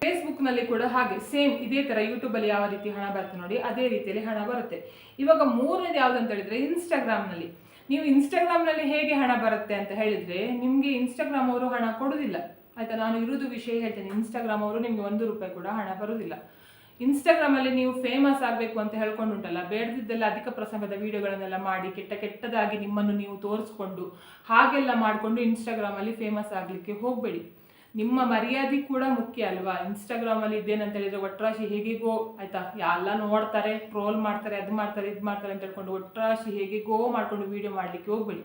ಫೇಸ್ಬುಕ್ನಲ್ಲಿ ಕೂಡ ಹಾಗೆ ಸೇಮ್ ಇದೇ ಥರ ಯೂಟ್ಯೂಬಲ್ಲಿ ಯಾವ ರೀತಿ ಹಣ ಬರುತ್ತೆ ನೋಡಿ, ಅದೇ ರೀತಿಯಲ್ಲಿ ಹಣ ಬರುತ್ತೆ. ಇವಾಗ ಮೂರನೇದು ಯಾವುದು ಅಂತ ಹೇಳಿದರೆ, ಇನ್ಸ್ಟಾಗ್ರಾಮ್ನಲ್ಲಿ. ನೀವು ಇನ್ಸ್ಟಾಗ್ರಾಮ್ನಲ್ಲಿ ಹೇಗೆ ಹಣ ಬರುತ್ತೆ ಅಂತ ಹೇಳಿದರೆ, ನಿಮಗೆ ಇನ್ಸ್ಟಾಗ್ರಾಮ್ ಅವರು ಹಣ ಕೊಡೋದಿಲ್ಲ, ಆಯಿತಾ. ನಾನು ಇರೋದು ವಿಷಯ ಹೇಳ್ತೇನೆ, ಇನ್ಸ್ಟಾಗ್ರಾಮ್ ಅವರು ನಿಮಗೆ 1 ರೂಪಾಯಿ ಕೂಡ ಹಣ ಬರೋದಿಲ್ಲ. ಇನ್ಸ್ಟಾಗ್ರಾಮಲ್ಲಿ ನೀವು ಫೇಮಸ್ ಆಗಬೇಕು ಅಂತ ಹೇಳ್ಕೊಂಡುಂಟಲ್ಲ, ಬೇಡದಿದ್ದೆಲ್ಲ ಅಧಿಕ ಪ್ರಸಂಗದ ವೀಡಿಯೋಗಳನ್ನೆಲ್ಲ ಮಾಡಿ ಕೆಟ್ಟದಾಗಿ ನಿಮ್ಮನ್ನು ನೀವು ತೋರಿಸ್ಕೊಂಡು ಹಾಗೆಲ್ಲ ಮಾಡಿಕೊಂಡು ಇನ್ಸ್ಟಾಗ್ರಾಮಲ್ಲಿ ಫೇಮಸ್ ಆಗಲಿಕ್ಕೆ ಹೋಗಬೇಡಿ. ನಿಮ್ಮ ಮರ್ಯಾದೆ ಕೂಡ ಮುಖ್ಯ ಅಲ್ವಾ. ಇನ್ಸ್ಟಾಗ್ರಾಮಲ್ಲಿ ಇದೇನಂತ ಹೇಳಿದರೆ ಒಟ್ರಾಶಿ ಹೇಗೆಗೋ, ಆಯಿತಾ, ಎಲ್ಲ ನೋಡ್ತಾರೆ, ಟ್ರೋಲ್ ಮಾಡ್ತಾರೆ, ಅದು ಮಾಡ್ತಾರೆ, ಇದು ಮಾಡ್ತಾರೆ ಅಂತ ಹೇಳ್ಕೊಂಡು ಒಟ್ರಾಶಿ ಹೇಗೆಗೋ ಮಾಡಿಕೊಂಡು ವೀಡಿಯೋ ಮಾಡಲಿಕ್ಕೆ ಹೋಗಬೇಡಿ.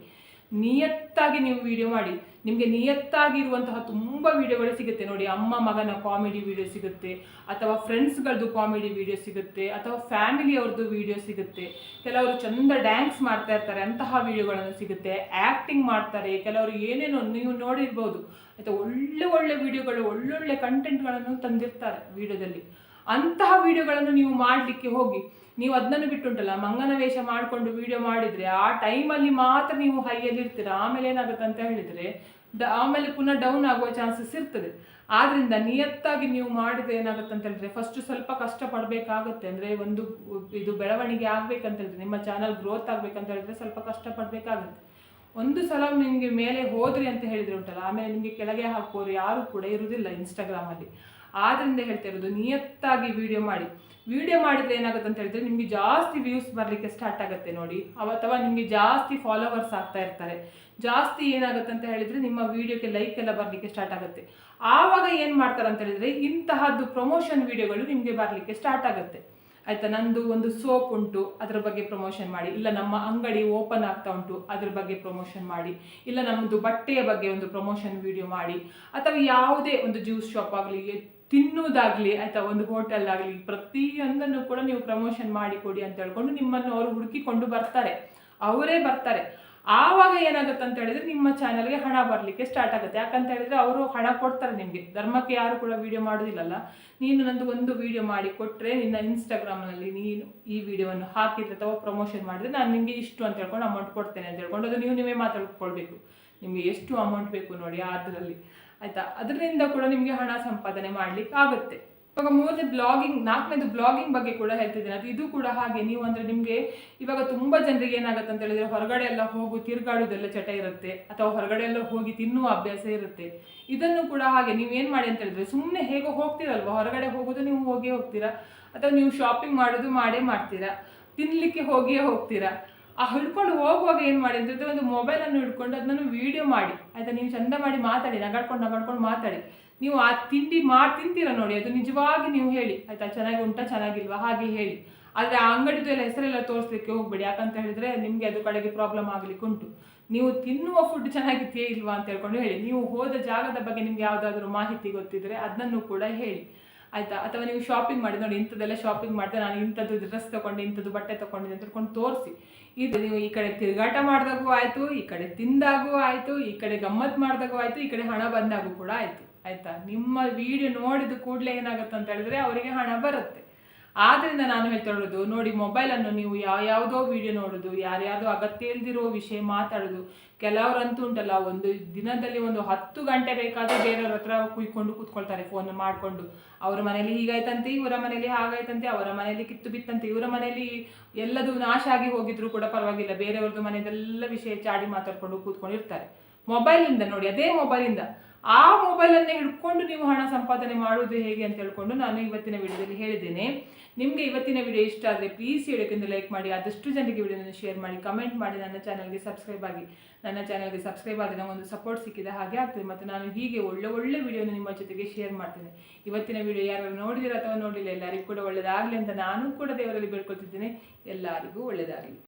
ನಿಯತ್ತಾಗಿ ನೀವು ವಿಡಿಯೋ ಮಾಡಿ. ನಿಮಗೆ ನಿಯತ್ತಾಗಿರುವಂತಹ ತುಂಬ ವಿಡಿಯೋಗಳು ಸಿಗುತ್ತೆ ನೋಡಿ. ಅಮ್ಮ ಮಗನ ಕಾಮಿಡಿ ವಿಡಿಯೋ ಸಿಗುತ್ತೆ, ಅಥವಾ ಫ್ರೆಂಡ್ಸ್ಗಳದ್ದು ಕಾಮಿಡಿ ವಿಡಿಯೋ ಸಿಗುತ್ತೆ, ಅಥವಾ ಫ್ಯಾಮಿಲಿಯವ್ರದ್ದು ವಿಡಿಯೋ ಸಿಗುತ್ತೆ. ಕೆಲವರು ಚಂದ ಡ್ಯಾನ್ಸ್ ಮಾಡ್ತಾ ಇರ್ತಾರೆ, ಅಂತಹ ವಿಡಿಯೋಗಳನ್ನು ಸಿಗುತ್ತೆ. ಆ್ಯಕ್ಟಿಂಗ್ ಮಾಡ್ತಾರೆ ಕೆಲವರು, ಏನೇನೋ ನೀವು ನೋಡಿರ್ಬೋದು, ಆಯಿತಾ. ಒಳ್ಳೆ ವಿಡಿಯೋಗಳು, ಒಳ್ಳೊಳ್ಳೆ ಕಂಟೆಂಟ್ಗಳನ್ನು ತಂದಿರ್ತಾರೆ ವಿಡಿಯೋದಲ್ಲಿ. ಅಂತಹ ವಿಡಿಯೋಗಳನ್ನು ನೀವು ಮಾಡಲಿಕ್ಕೆ ಹೋಗಿ, ನೀವು ಅದನ್ನು ಬಿಟ್ಟುಂಟಲ್ಲ ಮಂಗನ ವೇಷ ಮಾಡಿಕೊಂಡು ವಿಡಿಯೋ ಮಾಡಿದರೆ ಆ ಟೈಮಲ್ಲಿ ಮಾತ್ರ ನೀವು ಹೈಯಲ್ಲಿ ಇರ್ತೀರ. ಆಮೇಲೆ ಏನಾಗುತ್ತೆ ಅಂತ ಹೇಳಿದರೆ ಆಮೇಲೆ ಪುನಃ ಡೌನ್ ಆಗುವ ಚಾನ್ಸಸ್ ಇರ್ತದೆ. ಆದ್ದರಿಂದ ನಿಯತ್ತಾಗಿ ನೀವು ಮಾಡಿದರೆ ಏನಾಗುತ್ತೆ ಅಂತ ಹೇಳಿದ್ರೆ, ಫಸ್ಟ್ ಸ್ವಲ್ಪ ಕಷ್ಟಪಡಬೇಕಾಗುತ್ತೆ. ಅಂದರೆ ಒಂದು ಇದು ಬೆಳವಣಿಗೆ ಆಗಬೇಕಂತ ಹೇಳಿದ್ರೆ, ನಿಮ್ಮ ಚಾನಲ್ ಗ್ರೋತ್ ಆಗಬೇಕಂತ ಹೇಳಿದ್ರೆ ಸ್ವಲ್ಪ ಕಷ್ಟಪಡಬೇಕಾಗುತ್ತೆ. ಒಂದು ಸಲ ನಿಮಗೆ ಮೇಲೆ ಹೋದ್ರಿ ಅಂತ ಹೇಳಿದರೆ ಉಂಟಲ್ಲ, ಆಮೇಲೆ ನಿಮಗೆ ಕೆಳಗೆ ಹಾಕೋರು ಯಾರು ಕೂಡ ಇರುವುದಿಲ್ಲ ಇನ್ಸ್ಟಾಗ್ರಾಮಲ್ಲಿ. ಆದ್ದರಿಂದ ಹೇಳ್ತಾ ಇರೋದು, ನಿಯತ್ತಾಗಿ ವಿಡಿಯೋ ಮಾಡಿ. ವಿಡಿಯೋ ಮಾಡಿದರೆ ಏನಾಗುತ್ತೆ ಅಂತ ಹೇಳಿದ್ರೆ, ನಿಮಗೆ ಜಾಸ್ತಿ ವ್ಯೂಸ್ ಬರಲಿಕ್ಕೆ ಸ್ಟಾರ್ಟ್ ಆಗುತ್ತೆ ನೋಡಿ, ಅಥವಾ ನಿಮಗೆ ಜಾಸ್ತಿ ಫಾಲೋವರ್ಸ್ ಆಗ್ತಾ ಇರ್ತಾರೆ. ಜಾಸ್ತಿ ಏನಾಗುತ್ತೆ ಅಂತ ಹೇಳಿದರೆ, ನಿಮ್ಮ ವಿಡಿಯೋಕ್ಕೆ ಲೈಕ್ ಎಲ್ಲ ಬರಲಿಕ್ಕೆ ಸ್ಟಾರ್ಟ್ ಆಗುತ್ತೆ. ಆವಾಗ ಏನು ಮಾಡ್ತಾರೆ ಅಂತ ಹೇಳಿದರೆ, ಇಂತಹದ್ದು ಪ್ರಮೋಷನ್ ವಿಡಿಯೋಗಳು ನಿಮಗೆ ಬರಲಿಕ್ಕೆ ಸ್ಟಾರ್ಟ್ ಆಗುತ್ತೆ, ಆಯಿತಾ. ನಂದು ಒಂದು ಸೋಪ್ ಉಂಟು, ಅದರ ಬಗ್ಗೆ ಪ್ರಮೋಷನ್ ಮಾಡಿ. ಇಲ್ಲ ನಮ್ಮ ಅಂಗಡಿ ಓಪನ್ ಆಗ್ತಾ ಉಂಟು, ಅದ್ರ ಬಗ್ಗೆ ಪ್ರಮೋಷನ್ ಮಾಡಿ. ಇಲ್ಲ ನಮ್ಮದು ಬಟ್ಟೆಯ ಬಗ್ಗೆ ಒಂದು ಪ್ರಮೋಷನ್ ವಿಡಿಯೋ ಮಾಡಿ. ಅಥವಾ ಯಾವುದೇ ಒಂದು ಜ್ಯೂಸ್ ಶಾಪ್ ಆಗಲಿ, ತಿನ್ನುವುದಾಗಲಿ, ಆಯಿತಾ, ಒಂದು ಹೋಟೆಲ್ ಆಗಲಿ, ಪ್ರತಿಯೊಂದನ್ನು ಕೂಡ ನೀವು ಪ್ರಮೋಷನ್ ಮಾಡಿಕೊಡಿ ಅಂತ ಹೇಳ್ಕೊಂಡು ನಿಮ್ಮನ್ನು ಅವರು ಹುಡುಕಿಕೊಂಡು ಬರ್ತಾರೆ, ಅವರೇ ಬರ್ತಾರೆ. ಆವಾಗ ಏನಾಗುತ್ತೆ ಅಂತ ಹೇಳಿದರೆ, ನಿಮ್ಮ ಚಾನಲ್ಗೆ ಹಣ ಬರಲಿಕ್ಕೆ ಸ್ಟಾರ್ಟ್ ಆಗುತ್ತೆ. ಯಾಕಂತ ಹೇಳಿದರೆ ಅವರು ಹಣ ಕೊಡ್ತಾರೆ ನಿಮಗೆ. ಧರ್ಮಕ್ಕೆ ಯಾರು ಕೂಡ ವಿಡಿಯೋ ಮಾಡೋದಿಲ್ಲಲ್ಲ. ನೀನು ನಂದು ಒಂದು ವಿಡಿಯೋ ಮಾಡಿ ಕೊಟ್ಟರೆ, ನಿನ್ನ ಇನ್ಸ್ಟಾಗ್ರಾಮ್ನಲ್ಲಿ ನೀನು ಈ ವಿಡಿಯೋವನ್ನು ಹಾಕಿದ್ರೆ ಅಥವಾ ಪ್ರಮೋಷನ್ ಮಾಡಿದರೆ ನಾನು ನಿಮಗೆ ಇಷ್ಟು ಅಂತ ಹೇಳ್ಕೊಂಡು ಅಮೌಂಟ್ ಕೊಡ್ತೇನೆ ಅಂತ ಹೇಳ್ಕೊಂಡು, ಅದು ನೀವೇ ಮಾತಾಡ್ಕೊಳ್ಬೇಕು. ನಿಮಗೆ ಎಷ್ಟು ಅಮೌಂಟ್ ಬೇಕು ನೋಡಿ ಅದರಲ್ಲಿ, ಆಯಿತಾ. ಅದರಿಂದ ಕೂಡ ನಿಮಗೆ ಹಣ ಸಂಪಾದನೆ ಮಾಡಲಿಕ್ಕೆ ಆಗುತ್ತೆ. ಇವಾಗ ಮೂರನೇ ಬ್ಲಾಗಿಂಗ್, ನಾಲ್ಕನೇದು ಬ್ಲಾಗಿಂಗ್ ಬಗ್ಗೆ ಕೂಡ ಹೇಳ್ತಿದ್ದೀನಿ. ಇದು ಕೂಡ ಹಾಗೆ. ನೀವು ಅಂದರೆ ನಿಮಗೆ ಇವಾಗ ತುಂಬ ಜನರಿಗೆ ಏನಾಗುತ್ತೆ ಅಂತ ಹೇಳಿದರೆ, ಹೊರಗಡೆ ಎಲ್ಲ ಹೋಗಿ ತಿರುಗಾಡೋದೆಲ್ಲ ಚಟ ಇರುತ್ತೆ, ಅಥವಾ ಹೊರಗಡೆ ಎಲ್ಲ ಹೋಗಿ ತಿನ್ನುವ ಅಭ್ಯಾಸ ಇರುತ್ತೆ. ಇದನ್ನು ಕೂಡ ಹಾಗೆ ನೀವೇನು ಮಾಡಿ ಅಂತ ಹೇಳಿದರೆ, ಸುಮ್ಮನೆ ಹೇಗೋ ಹೋಗ್ತೀರಲ್ವ, ಹೊರಗಡೆ ಹೋಗೋದು ನೀವು ಹೋಗ್ತೀರಾ, ಅಥವಾ ನೀವು ಶಾಪಿಂಗ್ ಮಾಡೋದು ಮಾಡ್ತೀರಾ, ತಿನ್ನಲಿಕ್ಕೆ ಹೋಗ್ತೀರಾ. ಆ ಹಿಡ್ಕೊಂಡು ಹೋಗುವಾಗ ಏನು ಮಾಡಿ ಅಂತ ಹೇಳಿದ್ರೆ, ಒಂದು ಮೊಬೈಲನ್ನು ಹಿಡ್ಕೊಂಡು ಅದನ್ನು ವೀಡಿಯೋ ಮಾಡಿ, ಆಯಿತಾ. ನೀವು ಚಂದ ಮಾಡಿ ಮಾತಾಡಿ, ನಗಾಡ್ಕೊಂಡು ಮಾತಾಡಿ. ನೀವು ಆ ತಿಂಡಿ ತಿಂತೀರ ನೋಡಿ, ಅದು ನಿಜವಾಗಿ ನೀವು ಹೇಳಿ, ಆಯಿತಾ. ಚೆನ್ನಾಗಿ ಉಂಟಾ ಚೆನ್ನಾಗಿಲ್ವಾ ಹಾಗೆ ಹೇಳಿ. ಆದರೆ ಆ ಅಂಗಡಿದು ಎಲ್ಲ ಹೆಸರೆಲ್ಲ ತೋರಿಸ್ಲಿಕ್ಕೆ ಹೋಗ್ಬೇಡಿ, ಯಾಕಂತ ಹೇಳಿದ್ರೆ ನಿಮಗೆ ಅದು ಕಡೆಗೆ ಪ್ರಾಬ್ಲಮ್ ಆಗ್ಲಿಕ್ಕೆ ಉಂಟು. ನೀವು ತಿನ್ನುವ ಫುಡ್ ಚೆನ್ನಾಗಿದೆಯೇ ಇಲ್ವಾ ಅಂತ ಹೇಳ್ಕೊಂಡು ಹೇಳಿ. ನೀವು ಹೋದ ಜಾಗದ ಬಗ್ಗೆ ನಿಮ್ಗೆ ಯಾವುದಾದ್ರೂ ಮಾಹಿತಿ ಗೊತ್ತಿದ್ರೆ ಅದನ್ನು ಕೂಡ ಹೇಳಿ, ಆಯ್ತಾ? ಅಥವಾ ನೀವು ಶಾಪಿಂಗ್ ಮಾಡಿ ನೋಡಿ, ಇಂಥದ್ದೆಲ್ಲ ಶಾಪಿಂಗ್ ಮಾಡಿದ್ರೆ ನಾನು ಇಂಥದ್ದು ಡ್ರೆಸ್ ತಗೊಂಡು ಇಂಥದ್ದು ಬಟ್ಟೆ ತಗೊಂಡಿದ್ದೆ ಅಂತ ಹೇಳ್ಕೊಂಡು ತೋರಿಸಿ. ಇದು ನೀವು ಈ ಕಡೆ ತಿರುಗಾಟ ಮಾಡಿದಾಗೂ ಆಯಿತು, ಈ ಕಡೆ ತಿಂದಾಗೂ ಆಯಿತು, ಈ ಕಡೆ ಗಮ್ಮತ್ತು ಮಾಡಿದಾಗೂ ಆಯಿತು, ಈ ಕಡೆ ಹಣ ಬಂದಾಗೂ ಕೂಡ ಆಯಿತು, ಆಯಿತಾ? ನಿಮ್ಮ ವಿಡಿಯೋ ನೋಡಿದ ಕೂಡಲೇ ಏನಾಗುತ್ತೆ ಅಂತ ಹೇಳಿದ್ರೆ ಅವರಿಗೆ ಹಣ ಬರುತ್ತೆ. ಆದ್ದರಿಂದ ನಾನು ಹೇಳ್ತಾ ಇರೋದು, ನೋಡಿ, ಮೊಬೈಲನ್ನು ನೀವು ಯಾವುದೋ ವಿಡಿಯೋ ನೋಡೋದು, ಯಾರ್ಯಾರ್ದೋ ಅಗತ್ಯ ಇಲ್ದಿರೋ ವಿಷಯ ಮಾತಾಡೋದು. ಕೆಲವರಂತೂ ಉಂಟಲ್ಲ, ಒಂದು ದಿನದಲ್ಲಿ 10 ಗಂಟೆ ಬೇಕಾದರೂ ಬೇರೆಯವ್ರ ಹತ್ರ ಕುಯ್ಕೊಂಡು ಕೂತ್ಕೊಳ್ತಾರೆ ಫೋನ್ ಮಾಡಿಕೊಂಡು. ಅವರ ಮನೇಲಿ ಹೀಗಾಯ್ತಂತೆ, ಇವರ ಮನೇಲಿ ಹಾಗಾಯ್ತಂತೆ, ಅವರ ಮನೇಲಿ ಕಿತ್ತು ಬಿತ್ತಂತೆ, ಇವರ ಮನೇಲಿ ಎಲ್ಲದೂ ನಾಶ ಆಗಿ ಹೋಗಿದ್ರು ಕೂಡ ಪರವಾಗಿಲ್ಲ, ಬೇರೆಯವ್ರದ್ದು ಮನೆಯದೆಲ್ಲ ವಿಷಯ ಚಾಡಿ ಮಾತಾಡ್ಕೊಂಡು ಕೂತ್ಕೊಂಡಿರ್ತಾರೆ ಮೊಬೈಲಿಂದ. ನೋಡಿ, ಅದೇ ಮೊಬೈಲಿಂದ ಆ ಮೊಬೈಲನ್ನೇ ಹಿಡ್ಕೊಂಡು ನೀವು ಹಣ ಸಂಪಾದನೆ ಮಾಡೋದು ಹೇಗೆ ಅಂತ ಹೇಳ್ಕೊಂಡು ನಾನು ಇವತ್ತಿನ ವಿಡಿಯೋದಲ್ಲಿ ಹೇಳಿದ್ದೇನೆ. ನಿಮಗೆ ಇವತ್ತಿನ ವಿಡಿಯೋ ಇಷ್ಟ ಆದರೆ ಪ್ಲೀಸ್ ಹೇಳೋಕ್ಕಿಂತ ಲೈಕ್ ಮಾಡಿ, ಆದಷ್ಟು ಜನರಿಗೆ ವಿಡಿಯೋನ ಶೇರ್ ಮಾಡಿ, ಕಮೆಂಟ್ ಮಾಡಿ, ನನ್ನ ಚಾನಲ್ಗೆ ಸಬ್ಸ್ಕ್ರೈಬ್ ಆಗಿ. ನನ್ನ ಚಾನಲ್ಗೆ ಸಬ್ಸ್ಕ್ರೈಬ್ ಆದರೆ ಒಂದು ಸಪೋರ್ಟ್ ಸಿಕ್ಕಿದ ಹಾಗೆ ಆಗ್ತದೆ. ಮತ್ತು ನಾನು ಹೀಗೆ ಒಳ್ಳೆ ವಿಡಿಯೋನ ನಿಮ್ಮ ಜೊತೆಗೆ ಶೇರ್ ಮಾಡ್ತೇನೆ. ಇವತ್ತಿನ ವಿಡಿಯೋ ಯಾರು ನೋಡಿದಿರ ಅಥವಾ ನೋಡಿಲ್ಲ, ಎಲ್ಲರಿಗೂ ಕೂಡ ಒಳ್ಳೆಯದಾಗಲಿ ಅಂತ ನಾನು ಕೂಡ ದೇವರಲ್ಲಿ ಬೇಡ್ಕೊಳ್ತಿದ್ದೇನೆ. ಎಲ್ಲರಿಗೂ ಒಳ್ಳೆಯದಾಗಲಿ.